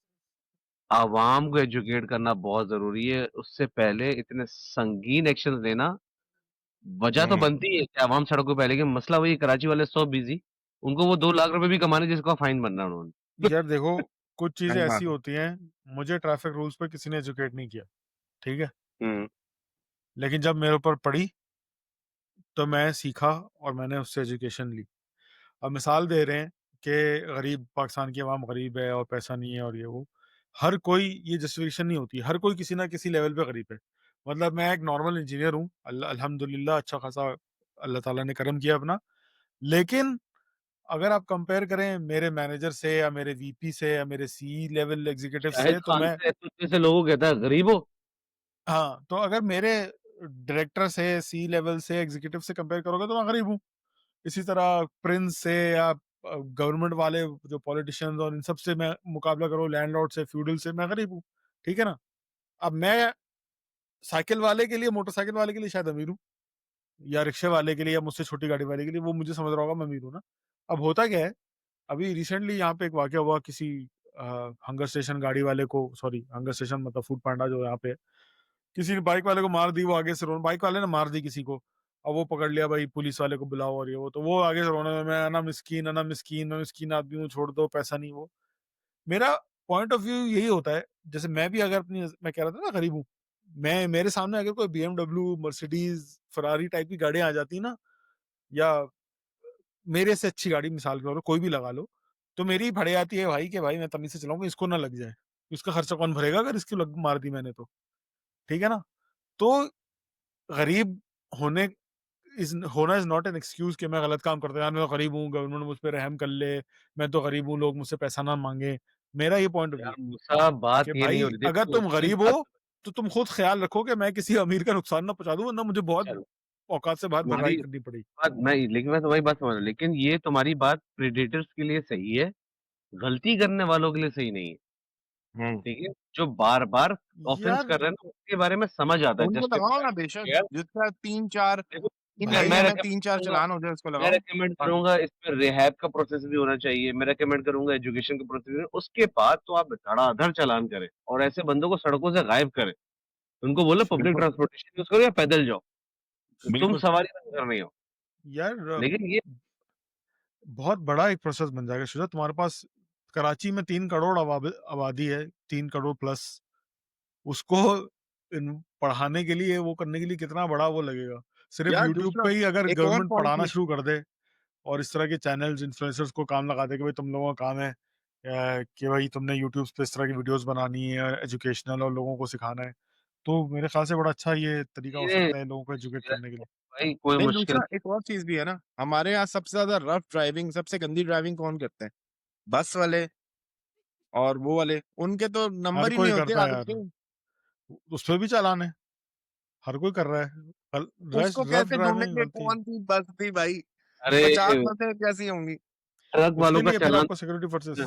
आवाम को एजुकेट करना बहुत ज़रूरी है। उससे पहले इतने संगीन एक्शंस लेना, वजह तो हुँ, बनती है कि आवाम सड़कों पे है, लेकिन मसला वही है, कराची वाले सो बिज़ी, उनको वो 2 लाख रुपए भी कमाने जिसका फाइन भरना है उन्होंने। यार देखो, कुछ चीज़ें सही ऐसी बात है। होती हैं, मुझे ट्रैफिक रूल्स पे किसी ने एजुकेट नहीं किया, ठीक है? हुँ, लेकिन जब मेरे ऊपर पड़ी, तो मैं सीखा और मैंने उससे एजुकेशन ली। अब मिसाल दे रहे हैं कि गरीब, पाकिस्तान की आवाम गरीब है और पैसा नहीं है और ये वो। हर कोई, ये जस्टिफिकेशन नहीं होती। हर कोई किसी न किसी लेवल पे गरीब है। मतलब मैं एक नॉर्मल इंजीनियर हूँ, अल्हम्दुलिल्लाह अच्छा खासा अल्लाह ताला ने करम किया अपना। लेकिन अगर आप कंपेयर करें मेरे मैनेजर से या मेरे वीपी से या मेरे सी लेवल एग्ज़ीक्यूटिव शाहिद से, तो खान मैं, से तो जैसे लोगों को कहता है गरीब हो। हाँ, तो अगर मेरे डायरेक्टर से, सी लेवल से, एग्ज़ीक्यूटिव से कंपेयर करोगे तो मैं गरीब हूँ। इसी तरह प्रिंस से या गवर्नमेंट वाले जो पॉलिटिशियंस और इन सब से मैं मुकाबला करूँ, लैंडलॉर्ड से, फ्यूडल से, मैं गरीब हूँ, ठीक है ना? अब मैं साइकिल वाले के लिए, मोटरसाइकिल वाले के लिए शायद अमीर हूँ, या रिक्शे वाले के लिए या मुझसे छोटी गाड़ी वाले के लिए वो मुझे समझ रहा होगा मैं अमीर हूँ ना। अब होता क्या है, अभी रिसेंटली यहाँ पे एक वाक़या हुआ, किसी हंगर स्टेशन गाड़ी वाले को, सॉरी हंगर स्टेशन मतलब फूड पांडा जो यहाँ पे है, किसी ने बाइक वाले को मार दी, वो आगे से रो बाइक वाले ने मार दी किसी को, अब वो पकड़ लिया भाई पुलिस वाले को बुलाओ और ये वो, तो वो आगे से रोने लगा, मैं मिस्कीन आदमी हूँ, छोड़ दो, पैसा नहीं वो। मेरा पॉइंट ऑफ व्यू यही होता है, जैसे मैं भी अगर अपनी मैं कह रहा था ना गरीब हूँ, मैं मेरे सामने अगर कोई बीएमडब्ल्यू, मर्सिडीज़, फरारी टाइप की गाड़ियाँ आ जाती ना, या मेरे से अच्छी गाड़ी मिसाल के तौर पे कोई भी लगा लो, तो मेरी फट जाती है भाई कि भाई मैं तमीज़ से चलाऊँगा, इसको ना लग जाए। इसका खर्चा कौन भरेगा अगर इसकी लग मार दी मैंने तो, ठीक है ना? तो गरीब होने होना इज़ नॉट एन एक्सक्यूज़ कि मैं गलत काम करता हूँ, यार मैं तो गरीब हूँ, गवर्नमेंट मुझ पे रहम कर ले, मैं तो गरीब हूँ, लोग मुझसे पैसा ना माँगे। मेरा ये पॉइंट ऑफ व्यू यार मूसा कि बात ये नहीं भाई हो रही, अगर देखो तुम कोई गरीब बात हो, तो तुम खुद ख़्याल रखो कि मैं किसी अमीर का नुकसान ना पहुँचा दूँ, वरना मुझे बहुत चलो औकात से बाहर तुम्हारी भरपाई करनी पड़ेगी। बात नहीं, लेकिन मैं तुम्हारी बात समझ रहा हूँ, लेकिन ये तुम्हारी बात प्रेडेटर्स के लिए सही है, गलती करने वालों के लिए सही नहीं है, हुँ। ठीक है? जो बार-बार ऑफेंस यार कर रहे हैं ना, उसके बारे में समझ आता है, उनको लगाओ ना जस्टिफाइड बेशक, फेयर। जिसका 3-4 देखो, 3 मैं भाई महीने मैं में रिकमेंड 3-4 करूँगा चालान हो जाए उसको मैं लगाओ। रिकमेंड हाँ, करूँगा इस पे रिहैब का प्रोसेस भी होना चाहिए, मैं रिकमेंड करूँगा एजुकेशन का प्रोसेस, उसके बाद तो आप धड़ाधड़ चालान करें और ऐसे बंदों को सड़कों से गायब करें। उनको बोलो पब्लिक बिल्कुल, ट्रांसपोर्टेशन यूज़ करो या पैदल जाओ, तुम बिल्कुल। सवारी बंद कर रही हो। यार लेकिन ये बहुत बड़ा एक प्रोसेस बन जाएगा शुजा, तुम्हारे पास कराची में 3 करोड़ आबादी है, 3 करोड़ प्लस, उसको पढ़ाने के लिए, वो करने के लिए कितना बड़ा वो लगेगा। सिर्फ यार यूट्यूब दूसरा पे ही अगर एक और गवर्नमेंट पॉइंट पढ़ाना ये शुरू कर दे और इस तरह के चैनल्स, इन्फ्लुएंसर्स को काम लगा दे कि भाई तुम लोगों का काम है कि भाई तुमने यूट्यूब पे इस तरह की वीडियोस बनानी है एजुकेशनल और लोगों को सिखाना है, तो मेरे ख्याल से बड़ा अच्छा ये तरीका हो ये सकता है लोगों को एजुकेट करने के लिए। भाई कोई नहीं, मुश्किल दूसरा नहीं। एक और चीज़ भी है ना, हमारे यहाँ सबसे ज़्यादा रफ ड्राइविंग, सबसे गंदी ड्राइविंग कौन करते हैं? बस वाले और वो वाले, उनके तो हर नंबर ही नहीं कोई होते करता है आगे यार, के। उस पे भी चालान है, हर कोई कर रहा है। उसको रफ कैसे ड्राइविंग ढूँढेंगे गलती है। कौन सी बस थी भाई? अरे 50 बसें कैसी होंगी? ट्रक वालों उसके का लिए फिर चालान आपको सिक्योरिटी फोर्सेस।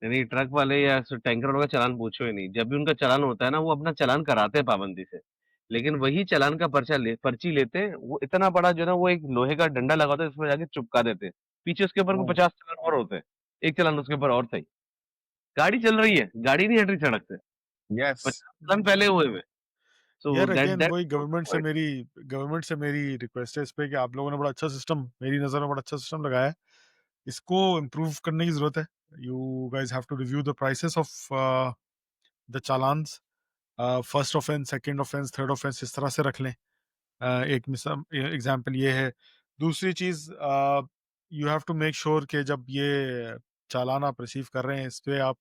नहीं, ट्रक वाले या टैंकर वालों का चालान पूछो ही नहीं। जब भी उनका चालान होता है ना, वो अपना चालान कराते हैं पाबंदी से। लेकिन वही चालान का पर्ची लेते हैं, वो इतना बड़ा जो है ना, वो एक लोहे का डंडा लगा होता है, उसमें जाके चिपका देते हैं। पीछे उसके ऊपर को हाँ, 50 चालान और होते हैं। एक चालान उसके ऊपर और सही। गाड़ी चल रही है, गाड़ी नहीं हट रही सड़क से। यस। 50 चालान पहले हुए हुए। सो यार दैट अगेन दैट वही गवर्नमेंट से मेरी रिक्वेस्ट है इस पे कि आप लोगों ने बड़ा अच्छा सिस्टम, मेरी नज़र में बड़ा अच्छा सिस्टम लगाया है। इसको इम्प्रूव करने की ज़रूरत है। You guys have to review the prices of the challans, first offence, second offence, third offence इस तरह से रख लें। एक मिसाल एग्ज़ाम्पल ये है। दूसरी चीज़, you have to make sure कि जब ये चालान आप रिसीव कर रहे हैं, इस पे आप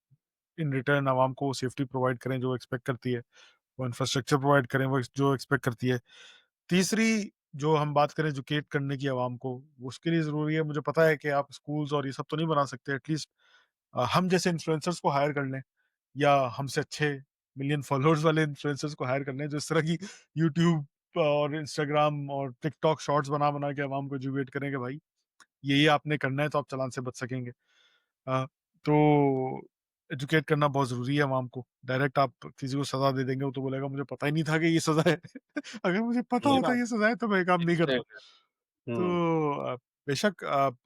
इन रिटर्न अवाम को सेफ्टी प्रोवाइड करें जो एक्सपेक्ट करती है। वो इंफ्रास्ट्रक्चर प्रोवाइड करें वो जो एक्सपेक्ट करती है। तीसरी, जो हम बात करें एजुकेट करने की आवाम को, उसके लिए ज़रूरी है, मुझे पता है कि आप स्कूल्स और ये सब तो नहीं बना सकते, एटलीस्ट हम जैसे इन्फ्लुएंसर्स को हायर कर लें, या हमसे अच्छे मिलियन फॉलोअर्स वाले इन्फ्लुएंसर्स को हायर कर लें, जो इस तरह की यूट्यूब और इंस्टाग्राम और टिकटॉक शॉर्ट्स बना-बना के आवाम को एजुकेट करें कि भाई ये आपने करना है तो आप चालान से बच सकेंगे। अ, तो एजुकेट करना बहुत ज़रूरी है आवाम को। डायरेक्ट आप किसी को सज़ा दे देंगे, वो तो बोलेगा मुझे पता ही नहीं था कि ये सज़ा है। अगर मुझे पता ये होता ये सज़ा है तो मैं ये काम नहीं करता। एग्ज़ैक्ट तो हुँ। बेशक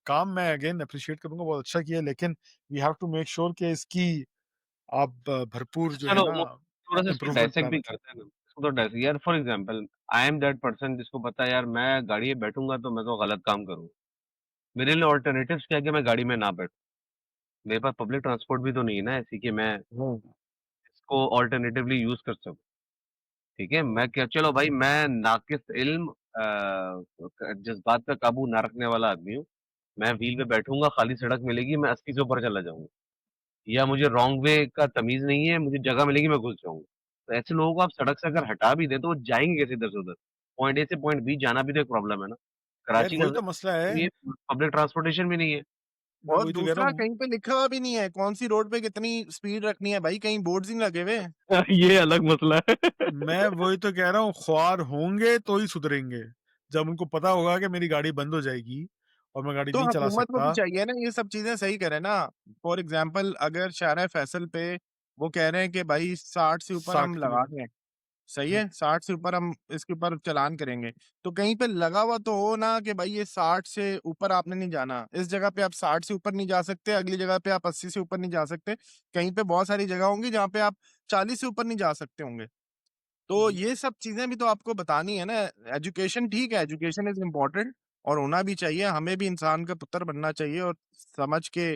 काम मैं अगेन एप्रिशिएट करूँगा, बहुत अच्छा किया है, लेकिन we have to make sure कि इसकी आप भरपूर जो है चलो ना वो थोड़ा-सा इसको इम्प्रूवमेंट डाइसेक्ट प्लान भी रखें। करते हैं ना। इसको तो डाइसेक्ट यार for example I am that person जिसको पता है यार मैं गाड़ी में बैठूँगा तो मैं तो गलत काम करूँगा। मेरे लिए अल्टरनेटिव्स क्या है कि मैं गाड़ी में ना बैठूँ। मेरे पास पब्लिक ट्रांसपोर्ट भी तो नहीं है ना ऐसी कि मैं हुँ। इसको अल्टरनेटिवली यूज़ कर सकूँ। ठीक है? मैं क्या चलो भाई मैं नाक़िस इल्म जज़्बात पे काबू ना रखने वाला आदमी हूँ। मैं व्हील पे बैठूँगा, खाली सड़क मिलेगी, मैं 80 से ऊपर चला जाऊँगा। या मुझे रॉन्ग वे का तमीज़ नहीं है, मुझे जगह मिलेगी मैं घुस जाऊँगा। तो ऐसे लोगों को आप सड़क से अगर हटा भी दें तो वो जाएँगे कैसे इधर से उधर? पॉइंट ए से पॉइंट बी जाना भी तो एक प्रॉब्लम है ना। यार कराची के वही अंदर तो मसला है, ये पब्लिक ट्रांसपोर्टेशन भी नहीं है। मैं और वही तो कह रहा दूसरा हूँ। कहीं पे लिखा हुआ भी नहीं है, कौन-सी रोड पे कितनी स्पीड रखनी है भाई, कहीं बोर्ड्स ही नहीं लगे हुए। ये अलग मसला है। मैं वही तो कह रहा हूँ, ख्वार होंगे तो ही सुधरेंगे। जब उनको पता होगा कि मेरी गाड़ी बंद हो जाएगी और मैं गाड़ी तो नहीं चला हुकूमत को भी सकता, चाहिए ना ये सब चीज़ें सही करे ना। फॉर एग्ज़ाम्पल अगर शारा फैसल पे वो कह रहे हैं कि भाई 60 से ऊपर 60 हम की लगा लिमिट। दें, सही हुँ। है? 60 से ऊपर हम इसके ऊपर चालान करेंगे। तो कहीं पे लगा हुआ तो हो ना कि भाई ये 60 से ऊपर आपने नहीं जाना। इस जगह पे आप 60 से ऊपर नहीं जा सकते, अगली जगह पे आप 80 से ऊपर नहीं जा सकते। कहीं पे बहुत सारी जगह होंगी जहाँ पे आप 40 से ऊपर नहीं जा सकते होंगे। तो जी। ये सब चीज़ें भी तो आपको बतानी है ना, एजुकेशन ठीक है, एजुकेशन इज़ इम्पोर्टेंट और होना भी चाहिए, हमें भी इंसान का पुत्र बनना चाहिए और समझ के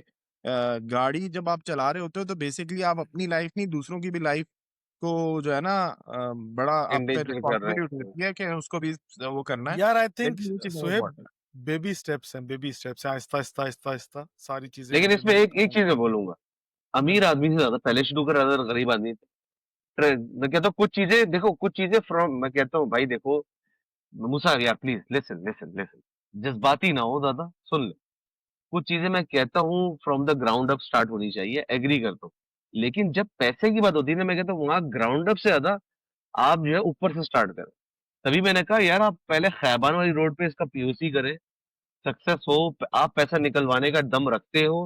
गाड़ी जब आप चला रहे होते हो तो बेसिकली आप अपनी लाइफ नहीं दूसरों की भी लाइफ को जो है ना बड़ा आप पे एंडेंजर कर रहे रिस्पॉन्सिबिलिटी हैं। होती है कि उसको भी वो करना है, यार आई थिंक लेकिन ये चीज़ें सोहेब इम्पोर्टेंट बेबी स्टेप्स हैं, आहिस्ता-आहिस्ता, आहिस्ता-आहिस्ता सारी चीज़ें लेकिन इसमें धीरे-धीरे एक ठीक एक चीज़ होंगी। मैं बोलूँगा, हुँ, अमीर आदमी से ज़्यादा पहले शुरू कर रहा था गरीब आदमी। मैं कहता हूँ कुछ चीज़ें देखो, कुछ चीज़ें फ्रॉम मैं कहता हूँ भाई देखो, मूसा यार प्लीज़ लिसन, लिसन, लिसन। जज़्बाती ना हो ज़्यादा, सुन ले। कुछ चीज़ें मैं कहता हूँ from the ground up start होनी चाहिए, एग्री करता हूँ। लेकिन जब पैसे की बात होती है ना, मैं कहता हूँ वहाँ ग्राउंड अप से ज़्यादा आप जो है ऊपर से स्टार्ट करें। तभी मैंने कहा यार आप पहले खैबान वाली रोड पे इसका पीओसी करें, सक्सेस हो, आप पैसा निकलवाने का दम रखते हो,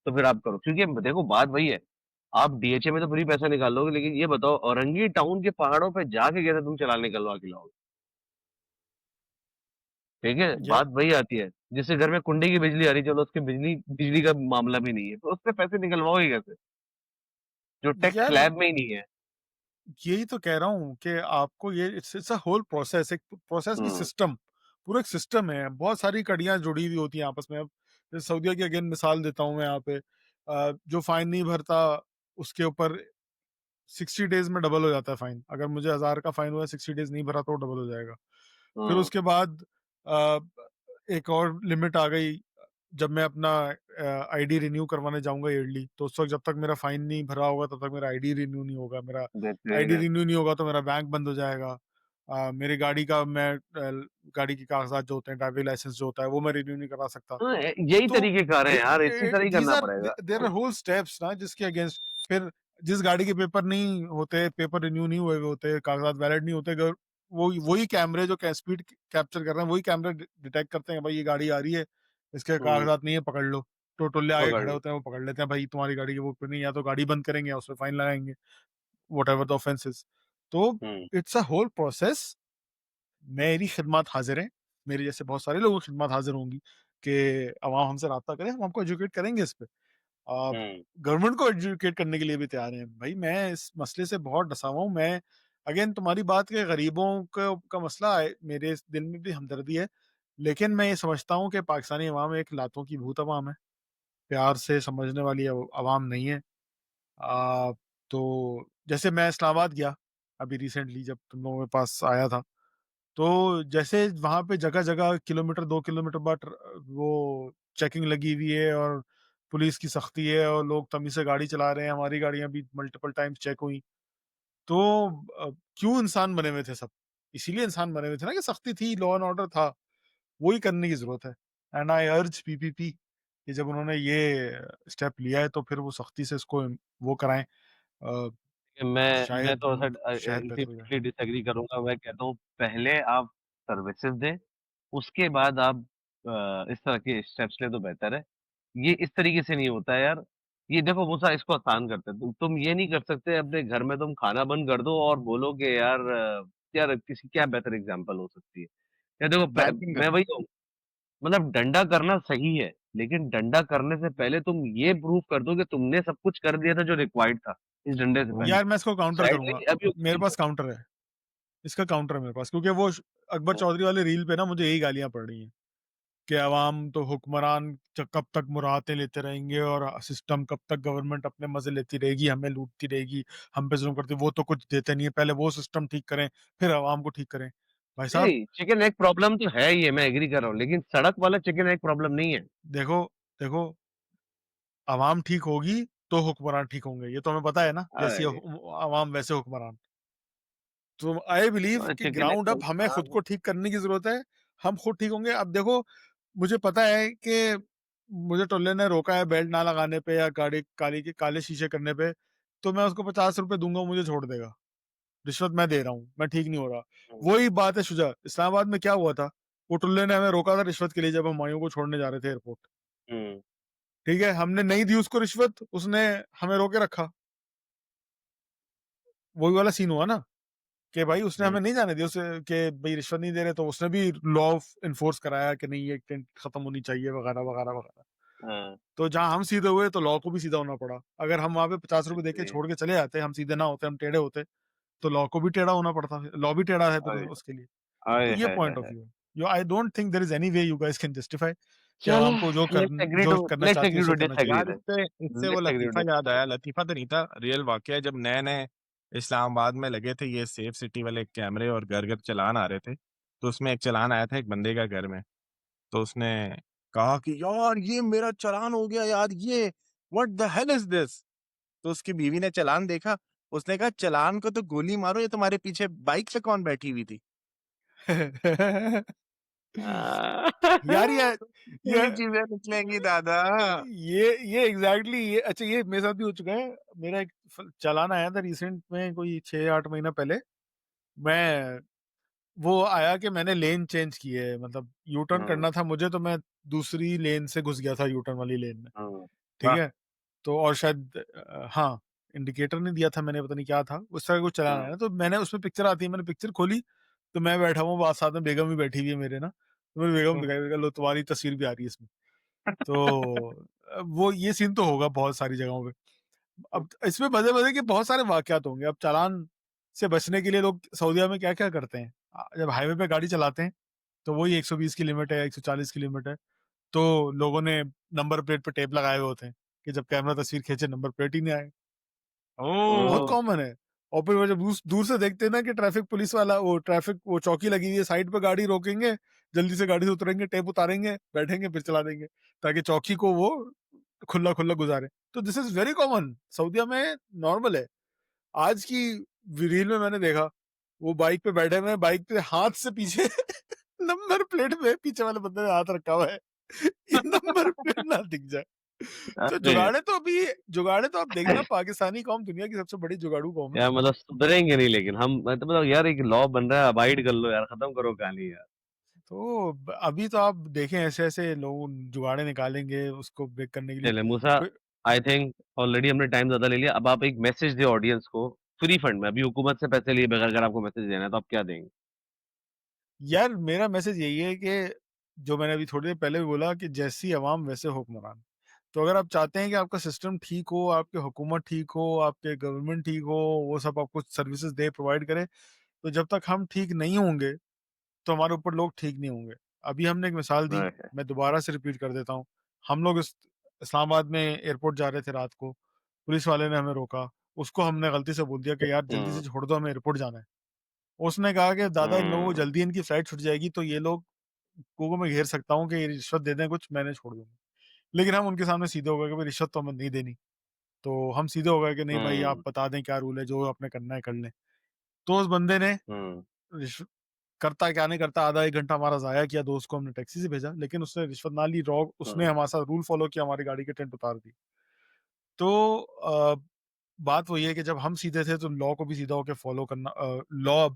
तो फिर आप करो। क्योंकि देखो बात वही है, आप डीएचए में तो फ्री पैसा निकाल लोगे, लेकिन ये बताओ औरंगी टाउन के पहाड़ों पे जाके कैसे तुम चालान निकलवा के लाओगे? ठीक है? या बात वही आती है। जिसके घर में कुंडे की बिजली आ रही है, चलो उसके बिजली बिजली का मामला भी नहीं है, तो उससे पैसे निकलवाओगे कैसे? जो टैक्स यार स्लैब में ही नहीं है। यही तो कह रहा हूँ कि आपको ये it's it's a whole process, एक प्रोसेस नहीं, हुँ, सिस्टम, पूरा एक सिस्टम है, बहुत सारी कड़ियाँ जुड़ी हुई होती हैं आपस में। अब जैसे सऊदीया की अगेन मिसाल देता हूँ मैं यहाँ पे, जो फाइन नहीं भरता उसके ऊपर 60 डेज़ में डबल हो जाता है फाइन। अगर मुझे 1000 का फाइन हुआ है, 60 डेज़ नहीं भरा तो वो डबल हो जाएगा। फिर हुँ, उसके बाद अ, एक और लिमिट आ गई, जब मैं अपना आईडी रिन्यू करवाने जाऊँगा ईयरली, तो उस वक़्त जब तक मेरा फाइन नहीं भरा होगा तब तक मेरा आईडी रिन्यू नहीं होगा। मेरा बेहतरीन आईडी है। रिन्यू नहीं होगा तो मेरा बैंक बंद हो जाएगा। मेरी गाड़ी का गाड़ी के कागज़ात जो होते हैं, ड्राइविंग लाइसेंस जो होता है वो मैं रिन्यू नहीं करा सकता। हाँ, यही तो तरीक़ेकार है यार, इसी तरह ही दीज़ करना आर पड़ेगा। देयर आर होल स्टेप्स ना जिसके अगेंस्ट फिर जिस गाड़ी के पेपर नहीं होते, पेपर रिन्यू नहीं हुए हुए होते, कागज़ात वैलिड नहीं होते, ग वही वही कैमरे जो स्पीड कैप्चर कर रहे हैं, वही कैमरे डिटेक्ट करते हैं, भाई ये गाड़ी आ रही है, इसके हुँ, कागज़ात नहीं है, पकड़ लो। तो टोले आगे पकड़ खड़े लो। होते हैं, वो पकड़ लेते हैं, भाई तुम्हारी गाड़ी की बुक पे नहीं है, या तो गाड़ी बंद करेंगे या उस पे फाइन लगाएँगे, व्हाटएवर द ऑफेंस इज़। तो हुँ, इट्स अ होल प्रोसेस। मेरी खिदमत हाज़िर है, मेरे जैसे बहुत सारे लोगों की खिदमत हाज़िर होंगी कि अवाम हमसे राब्ता करे, हम आपको एजुकेट करेंगे इस पे। हुँ, गवर्नमेंट को एजुकेट करने के लिए भी तैयार हैं। भई मैं इस मसले से बहुत डसा हुआ हूँ। मैं अगेन तुम्हारी बात के गरीबों का मसला है, मेरे इस दिल में भी हमदर्दी है। लेकिन मैं ये समझता हूँ कि पाकिस्तानी अवाम एक लातों की भूत अवाम है। प्यार से समझने वाली अवाम नहीं है। अ, तो जैसे मैं इस्लामाबाद गया, अभी रिसेंटली जब तुम लोगों के पास आया था, तो जैसे वहाँ पे जगह-जगह किलोमीटर 2 किलोमीटर बाद वो चेकिंग लगी हुई है और पुलिस की सख्ती है और लोग तमीज़ से गाड़ी चला रहे हैं, हमारी गाड़ियाँ भी मल्टीपल टाइम्स चेक हुई। तो क्यों इंसान बने हुए थे सब? इसीलिए इंसान बने हुए थे ना कि सख्ती थी, लॉ एंड ऑर्डर था, वही करने की ज़रूरत है। एंड आई अर्ज पीपीपी कि जब उन्होंने ये स्टेप लिया है तो फिर वो सख्ती से इसको वो कराएँ, अ, कि मैं शायद तो शायद बेहतर हो जाए। अल्टीमेटली डिसएग्री करूँगा। मैं कहता हूँ पहले आप सर्विसेज़ दें, उसके बाद आप इस तरह के स्टेप्स लें तो बेहतर है। ये इस तरीके से नहीं होता है यार। ये देखो मूसा इसको आसान करते हैं। तुम ये नहीं कर सकते अपने घर में तुम खाना बंद कर दो और बोलो कि यार यार किसी क्या बेहतर एग्ज़ाम्पल हो सकती है। या देखो बैटिंग मैं करना। वही कहूँ मतलब डंडा करना सही है, लेकिन डंडा करने से पहले तुम ये प्रूव कर दो कि तुमने सब कुछ कर दिया था जो रिक्वायर्ड था, इस डंडे से पहले। यार मैं इसको काउंटर साइड करूँगा। नहीं अभी उसी मेरे दिन पास करो। काउंटर है। इसका काउंटर है मेरे पास, क्योंकि वो अकबर हुँ, चौधरी वाले रील पे ना मुझे यही गालियाँ पड़ रही हैं कि अवाम तो हुक्मरान कब तक मुराहतें लेते रहेंगे और सिस्टम कब तक गवर्नमेंट अपने मजे लेती रहेगी, हमें लूटती रहेगी, हम पे जुल्म करती, वो तो कुछ देते नहीं है, पहले वो सिस्टम ठीक करें, फिर अवाम को ठीक करें। भाई साहब नहीं, चिकन एग प्रॉब्लम तो है ही है, मैं एग्री कर रहा हूँ, लेकिन सड़क वाला चिकन एग प्रॉब्लम नहीं है। देखो देखो, अवाम ठीक होगी तो हुक्मरान ठीक होंगे, ये तो हमें पता है ना, जैसी अरे! अवाम वैसे हुक्मरान। तो आई बिलीव कि चिकन एग ग्राउंड अप हमें खुद प्रॉब्लम को ठीक करने की ज़रूरत है, हम खुद ठीक होंगे। अब देखो, मुझे पता है कि मुझे टोल्ले ने रोका है बेल्ट ना लगाने पे या गाड़ी काली के काले शीशे करने पे, तो मैं उसको ₹50 दूँगा, वो मुझे छोड़ देगा। रिश्वत मैं दे रहा हूँ, मैं ठीक नहीं हो रहा। हुँ, वही बात है शुजा, इस्लामाबाद में क्या हुआ था? वो टुल्ले ने हमें रोका था रिश्वत के लिए जब हम माइयों को छोड़ने जा रहे थे एयरपोर्ट। हुँ, ठीक है? हमने नहीं दी उसको रिश्वत, उसने हमें रोके रखा। वही वाला सीन हुआ ना? कि भाई उसने हुँ, हमें नहीं जाने दिया, उसे कि भाई रिश्वत नहीं दे रहे, तो उसने भी लॉ ऑफ एनफोर्स कराया कि नहीं ये टेंट खत्म होनी चाहिए वगैरह, वगैरह, वगैरह। हाँ, तो जहाँ हम सीधे हुए तो लॉ को भी सीधा होना पड़ा। अगर हम वहाँ पे ₹50 दे के एग्री। छोड़ के चले जाते, हम सीधे ना होते, हम टेढ़े होते, तो लॉ को भी टेढ़ा होना पड़ता है, लॉ भी टेढ़ा है फिर आए उसके लिए। तो आए ये हाय हाय पॉइंट ऑफ हाय! व्यू है। Yo I don't think there is any way you guys can justify कि चलो, अवाम को तो जो करना लेट्स चाहती है एग्री टू उसे करना चाहिए। डिसएग्री यार देन। इससे वो लेट्स एग्री टू लतीफ़ा याद डिसएग्री। आया, लतीफ़ा तो नहीं था, रियल वाक़या है। जब नए-नए इस्लामाबाद में लगे थे ये सेफ सिटी वाले कैमरे और घर-घर चालान आ रहे थे, तो उसमें एक चालान आया था एक बंदे का घर में। तो उसने कहा कि यार ये मेरा चालान हो गया यार, ये what the hell is this? तो उसकी बीवी ने चालान देखा, उसने कहा चालान को तो गोली मारो, ये तुम्हारे पीछे बाइक पे कौन बैठी हुई थी? यार ये ये चीज़ें निकलेंगी दादा। ये एग्ज़ैक्टली ये अच्छा ये मेरे साथ भी हो चुका है। मेरा एक चालान आया था रिसेंट में कोई 6-8 महीना पहले। मैं वो आया कि मैंने लेन चेंज की है, मतलब यू टर्न हुँ, करना था मुझे, तो मैं दूसरी लेन से घुस गया था यू टर्न वाली लेन में, हुँ। ठीक वाह! है? तो और शायद हाँ, इंडिकेटर नहीं दिया था मैंने, पता नहीं क्या था, उस तरह का कुछ चालान हुँ, आया, तो मैंने उसमें पिक्चर आती है, मैंने पिक्चर खोली, तो मैं बैठा हुआ हूँ, साथ में बेगम भी बैठी हुई है मेरे ना, तो मैंने बेगम को हुँ, दिखाई, मैंने कहा लो तुम्हारी तस्वीर भी आ रही है इसमें। तो वो ये सीन तो होगा बहुत सारी जगहों पे। हुँ, अब इसमें मज़े-मज़े के बहुत सारे वाक़यात होंगे। अब चालान से बचने के लिए लोग सऊदीया में क्या-क्या करते हैं। जब हाईवे पे गाड़ी चलाते हैं, तो वही 120 की लिमिट है, 140 की लिमिट है, तो लोगों ने नंबर प्लेट पे टेप लगाए हुए होते हैं, कि जब कैमरा तस्वीर खींचे नंबर प्लेट ही नहीं आए। बहुत हुँ, ओह! कॉमन है। और फिर वो जब दूर दूर से देखते हैं ना कि ट्रैफिक पुलिस वाला वो ट्रैफिक वो चौकी लगी हुई है, साइड पे गाड़ी रोकेंगे, जल्दी से गाड़ी से उतरेंगे, टेप उतारेंगे, बैठेंगे, फिर चला देंगे, ताकि चौकी को वो खुला-खुला गुज़ारे। तो दिस इज़ वेरी कॉमन, सऊदीया में नॉर्मल है। आज की रील में मैंने देखा, वो बाइक पे बैठे हुए हैं, बाइक पे हाथ से पीछे नंबर प्लेट में पीछे वाले बंदे ने हाथ रखा हुआ है कि नंबर प्लेट ना दिख जाए। तो अरे! जुगाड़े तो आप देखना, पाकिस्तानी कौम दुनिया की सबसे बड़ी जुगाड़ू कौम है। यार मतलब सुधरेंगे नहीं लेकिन हम मैं तो मतलब यार एक लॉ बन रहा है अवॉइड कर लो यार, खत्म करो कहानी यार। तो अभी तो आप देखें ऐसे-ऐसे लोग जुगाड़े निकालेंगे उसको ब्रेक करने के लिए। चलिए मूसा कोई आई थिंक ऑलरेडी हमने टाइम ज़्यादा ले लिया। अब आप एक मैसेज दें ऑडियंस को फ्री फंड में, अभी हुकूमत से पैसे लिए बगैर अगर आपको मैसेज देना है तो आप क्या देंगे? यार मेरा मैसेज यही है कि जो मैंने अभी थोड़ी देर पहले भी बोला कि जैसी अवाम वैसे हुक्मरान। तो अगर आप चाहते हैं कि आपका सिस्टम ठीक हो, आपकी हुकूमत ठीक हो, आपके गवर्नमेंट ठीक हो, वो सब आपको सर्विसेज़ दे, प्रोवाइड करे, तो जब तक हम ठीक नहीं होंगे, तो हमारे ऊपर लोग ठीक नहीं होंगे। अभी हमने एक मिसाल दी, राइट है। मैं दोबारा से रिपीट कर देता हूँ। हम लोग इस्लामाबाद में एयरपोर्ट जा रहे थे रात को, पुलिस वाले ने हमें रोका, उसको हमने गलती से बोल दिया कि यार जल्दी से हुँ, छोड़ दो, हमें एयरपोर्ट जाना है। उसने कहा कि दादा इन लोगों को हुँ, जल्दी इनकी फ्लाइट छूट जाएगी, तो ये लोग को मैं घेर सकता हूँ कि ये रिश्वत दे दें कुछ, मैंने छोड़ दूँगा। लेकिन हम उनके सामने सीधे हो गए कि भाई रिश्वत तो हमें नहीं देनी। तो हम सीधे हो गए कि नहीं भाई आप हुँ, बता दें क्या रूल है, जो आपने करना है कर लें। तो उस बंदे ने हुँ, रिश्व करता क्या नहीं करता, आधा 1 घंटा हमारा ज़ाया किया, दोस्त को हमने टैक्सी से भेजा, लेकिन उसने रिश्वत ना ली, उसने हुँ, हमारे साथ रूल फ़ॉलो किया, हमारी गाड़ी के टेंट उतार दी। तो बात वही है कि जब हम सीधे थे तो लॉ को भी सीधा होके फ़ॉलो करना, लॉ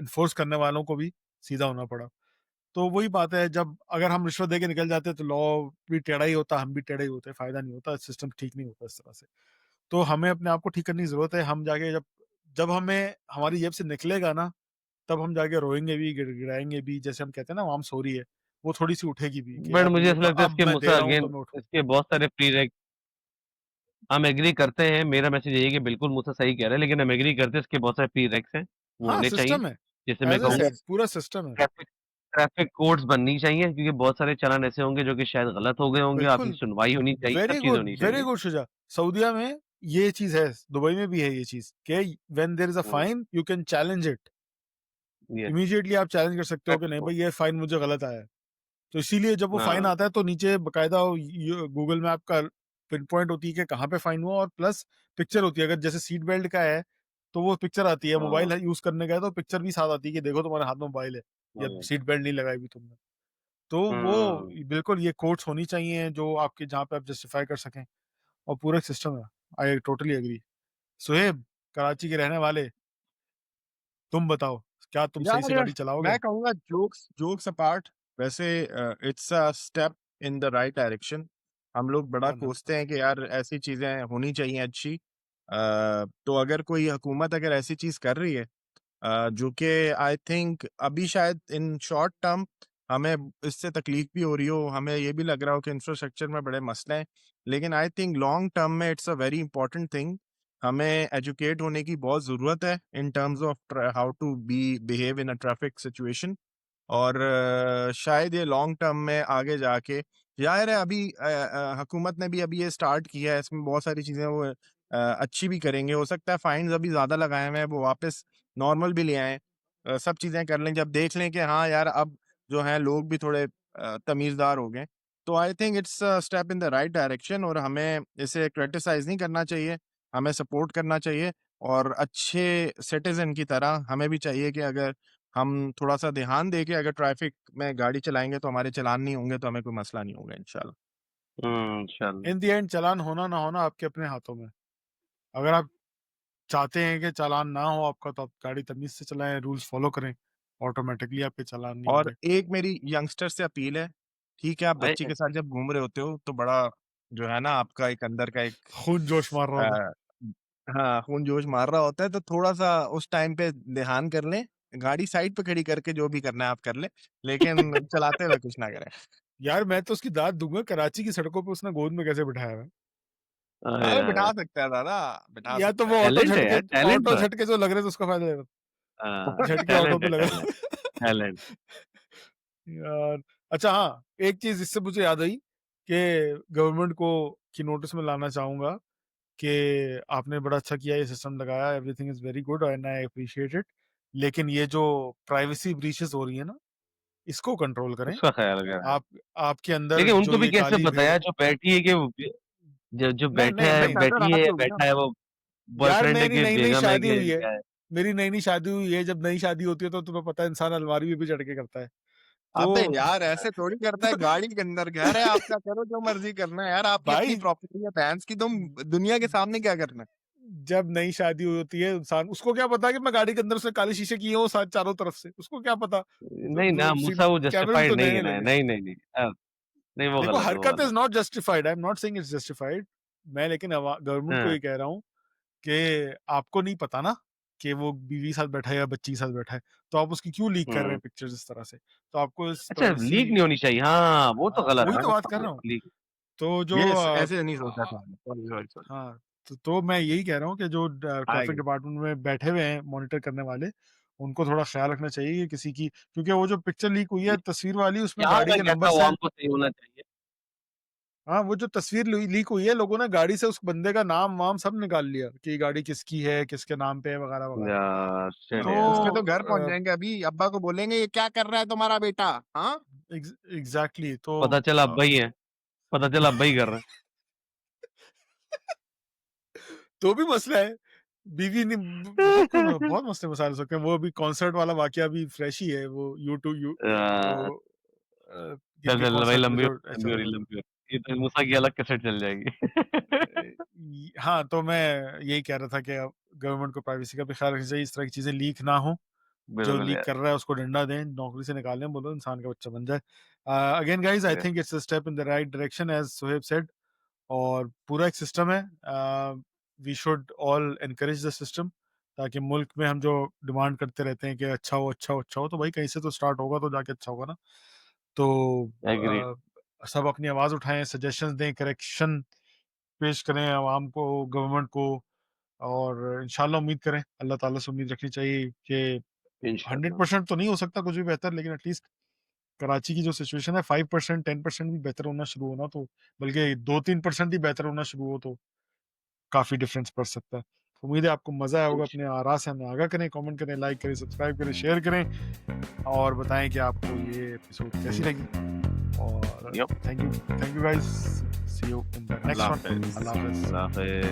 एनफ़ोर्स करने वालों को भी सीधा होना पड़ा। तो वही बात है, जब अगर हम रिश्वत देके निकल जाते तो लॉ भी टेढ़ा ही होता, हम भी टेढ़े ही होते, फ़ायदा नहीं होता, सिस्टम ठीक नहीं होता इस तरह से। तो हमें अपने आप को ठीक करने की ज़रूरत है, हम जाके जब जब हमें हमारी जेब से निकलेगा ना, तब हम जाके रोएँगे भी, गिड़गिड़ाएँगे भी, जैसे हम कहते हैं ना, "आवाम सो रही है", वो थोड़ी-सी उठेगी भी कि बट यार मुझे ये ऐसा तो लगता है अब इसके मैं दे मूसा रहा हूँ तो अगेन मैं उठूँ। इसके बहुत सारे हम एग्री करते हैं, मेरा मैसेज यही है कि बिल्कुल मूसा सही कह रहा है, लेकिन हम एग्री करते हैं इसके बहुत सारे प्रीरेक्स हैं, वो हाँ, होने चाहिए। सिस्टम है। जैसे मैं एज़ आई कहूँगा सेड पूरा सिस्टम है। ट्रैफ़िक ट्रैफ़िक कोड्स बननी चाहिए क्योंकि बहुत सारे चालान ऐसे होंगे जो कि शायद गलत हो गए होंगे, आपकी बिल्कुल, सुनवाई होनी चाहिए, सब चीज़ें होनी वेरी चाहिए। गुड शुजा। सऊदीया में ये चीज़ है, दुबई में भी है ये चीज़ कि when there is a hmm, fine, you can challenge it. Yes, immediately आप चैलेंज कर सकते हो कि ट्रैफ़िक नहीं कोड। भाई ये फाइन मुझे गलत आया है। तो इसीलिए जब वो फाइन हाँ, आता है तो नीचे बकायदा गूगल मैप का पिन पॉइंट होती है कि कहाँ पे फाइन हुआ, और प्लस पिक्चर होती है। अगर जैसे सीट बेल्ट का है तो वो पिक्चर आती है, हाँ, मोबाइल है यूज करने का है तो पिक्चर भी साथ आती है कि देखो तुम्हारे हाथ में मोबाइल है या हाँ, सीट बेल्ट नहीं लगाई हुई तुमने। तो वो हुँ, बिल्कुल ये कोड्स होनी चाहिए जो आपके जहाँ पे आप जस्टिफाई कर सकें, और पूरा सिस्टम है। I totally agree. Suhaib, Karachi के रहने वाले, तुम बताओ, क्या तुम सही से यार गाड़ी चलाओगे? मैं कहूँगा जोक्स जोक्स अपार्ट, वैसे it's a step in the right direction. हम लोग बड़ा कोसते 100%। हैं कि यार ऐसी चीज़ें होनी चाहिए अच्छी। तो अगर कोई हुकूमत अगर ऐसी चीज़ कर रही है जो कि आई थिंक अभी शायद इन शॉर्ट टर्म हमें इससे तकलीफ भी हो रही हो, हमें ये भी लग रहा हो कि इंफ्रास्ट्रक्चर में बड़े मसले हैं, लेकिन आई थिंक लॉन्ग टर्म में it's a very important thing. हमें एजुकेट होने की बहुत ज़रूरत है in terms of how to behave in a traffic situation. और शायद ये लॉन्ग टर्म में आगे जाके ज़ाहिर है अभी हुकूमत ने भी अभी ये स्टार्ट किया है, इसमें बहुत सारी चीज़ें वो अच्छी भी करेंगे। हो सकता है फाइन्स अभी ज़्यादा लगाए हुए हैं, वो वापस नॉर्मल भी ले आएँ। सब चीज़ें कर लें, जब देख लें कि हाँ यार, अब जो है लोग भी थोड़े तमीज़दार हो गए। तो I think it's a step in the right direction, और हमें इसे क्रिटिसाइज़ नहीं करना चाहिए, हमें सपोर्ट करना चाहिए। और अच्छे सिटिज़न की तरह हमें भी चाहिए कि अगर हम थोड़ा-सा ध्यान दें कि अगर ट्रैफ़िक में गाड़ी चलाएँगे तो हमारे चालान नहीं होंगे, तो हमें कोई मसला नहीं होगा इंशाल्लाह। इंशाल्लाह। इन द एंड चालान होना ना होना आपके अपने हाथों में है। अगर आप चाहते हैं कि चालान ना हो आपका, तो आप गाड़ी तमीज़ से चलाएँ, रूल्स फ़ॉलो करें, ऑटोमैटिकली आपके चालान नहीं और होंगे। एक मेरी यंगस्टर से अपील है, ठीक है, आप अरे बच्ची के साथ जब घूम रहे होते हो तो बड़ा जो है ना आपका एक अंदर का एक खून जोश मार रहा होता है। अ, हाँ, खून जोश मार रहा होता है, तो थोड़ा-सा उस टाइम पे ध्यान कर लें, गाड़ी साइड पे खड़ी करके जो भी करना है आप कर लें, लेकिन चलाते हुए कुछ ना करें। यार मैं तो उसकी दाद दूँगा, कराची की सड़कों पे उसने गोद में कैसे बिठाया है। अरे अरे यार, बिठा सकता है दादा, बिठा या तो सकता वो है। टैलेंट है यार, टैलेंट ऑटो तो है। झटके जो लग रहे थे उसका फ़ायदा ले रहा था। झटके ऑटो टैलेंट पे है, लग टैलेंट, रहा था। टैलेंट। यार, अच्छा हाँ, एक चीज़ इससे मुझे याद आई कि गवर्नमेंट को की नोटिस में लाना चाहूँगा कि आपने बड़ा अच्छा किया, ये सिस्टम लगाया, everything is very good and I appreciate it. लेकिन ये जो प्राइवेसी ब्रीचेज़ हो रही है ना, इसको कंट्रोल करें। उसका ख्याल रखा है। आप आपके अंदर लेकिन जो उनको भी ये कैसे काली बताया भेड़ जो बैठी है कि वो जो नहीं, बैठा नहीं, है, उससे नहीं। बेहतर बैठी है आप ही या होगी ना। बैठा है, वो यार बॉयफ्रेंड है मेरी कि नई-नई बेगम है शादी कि हुई है। क्या है? मेरी नई-नई शादी हुई है, जब नई शादी होती है तो तुम्हें पता है इंसान अलमारी में भी चढ़ के करता है। अबे तो यार, ऐसे थोड़ी करता है, गाड़ी के अंदर घर है आपका, करो जो मर्ज़ी करना है यार, आपकी अपनी भाई प्रॉपर्टी है, भैंस की, तुम दुनिया के सामने क्या करना है? जब नई शादी होती है इंसान, उसको क्या पता कि मैं गाड़ी के अंदर से काले शीशे किए हो साथ चारों तरफ से, उसको क्या पता? नहीं ना, वो मूसा वो कैमरे भी जस्टिफाइड तो नहीं है नए-नए ना। लगे। नहीं, नहीं, नहीं। नहीं वो देखो गलत है, वो हरकत गलत। Is not justified, I am not saying it's justified. मैं लेकिन गवर्नमेंट को हाँ, ये कह रहा हूँ कि आपको नहीं पता ना कि वो बीवी साथ बैठा है या बच्ची के साथ बैठा है, तो आप उसकी क्यों लीक कर रहे हुँ। हैं पिक्चर्स इस तरह से? तो आपको इस अच्छा, प्राइवेसी लीक नहीं होनी चाहिए। हाँ, वो तो हाँ, गलत वही है। तो बात कर रहा हूँ। लीक तो जो ये ऐसे नहीं सोचना था। Sorry, sorry, sorry. हाँ, तो मैं यही कह रहा हूँ कि जो ट्रैफिक आएगी। डिपार्टमेंट में बैठे हुए हैं मॉनिटर करने वाले, उनको थोड़ा ख़्याल रखना चाहिए कि किसी की, क्योंकि वो जो पिक्चर लीक हुई है तस्वीर वाली, उसमें यहाँ गाड़ी मैं के कहता नंबर्स हूँ हैं। आवाम को सही होना चाहिए। हाँ, वो जो तस्वीर लीक हुई है, लोगों ने गाड़ी से उस बंदे का नाम-वाम सब निकाल लिया कि ये गाड़ी किसकी है, किसके नाम पे है, वगैरह-वगैरह। यार, शिट तो यार। उसके तो घर पहुँच जाएँगे अभी, अब्बा को बोलेंगे, ये क्या कर रहा है तुम्हारा बेटा? हाँ? एग्ज़ैक्टली तो पता चला अब्बा ही है। पता चला अब्बा ही कर रहे हैं। तो भी मसला है। बीवी ने मतलब कोई बहुत मसले मसाइल हो सकते हैं। वो अभी कॉन्सर्ट वाला वाक़या भी फ्रेश ही है। वो यार, वो चल, किनके चल भाई कॉन्सर्ट में लंबी हो जो रही, ऐसा लंबी हो रही, हुआ था। लंबी हो रही। ये तो मूसा की अलग कैसेट चल जाएगी। हाँ, तो मैं यही कह रहा था कि गवर्नमेंट को प्राइवेसी का भी ख़्याल रखना चाहिए, इस तरह की चीज़ें लीक ना हो। जो बिल्कुल लीक यार। कर रहा है उसको डंडा दें, नौकरी से निकालें, बोलो इंसान का बच्चा बन जाए। Again guys I yeah think it's a step in the right direction as Suhaib said. और पूरा एक सिस्टम है। We should all encourage the system, ताकि मुल्क में हम जो डिमांड करते रहते हैं कि अच्छा हो, अच्छा हो, अच्छा हो, तो भाई कहीं से तो स्टार्ट होगा तो जाके अच्छा होगा ना। तो एग्री। सब अपनी आवाज़ उठाएँ, सजेशंस दें, करेक्शन पेश करें आवाम को, गवर्नमेंट को। और इंशाल्लाह उम्मीद करें, अल्लाह ताला से उम्मीद रखनी चाहिए कि इंशाल्लाह। 100% तो नहीं हो सकता कुछ भी बेहतर, लेकिन एटलीस्ट कराची की जो सिचुएशन है 5% 10% भी बेहतर होना शुरू होना, तो बल्कि 2-3% ही बेहतर होना शुरू हो, तो काफ़ी डिफरेंस पड़ सकता है। उम्मीद है आपको मज़ा आया होगा। अपने आरा से हमें आगाह करें, कमेंट करें, लाइक करें, सब्सक्राइब करें, शेयर करें और बताएँ कि आपको ये एपिसोड कैसी लगी। और yup. Thank you guys. See you in the next अल्लाह वन। हाफ़िज़। अल्लाह हाफ़िज़। अल्लाह हाफ़िज़।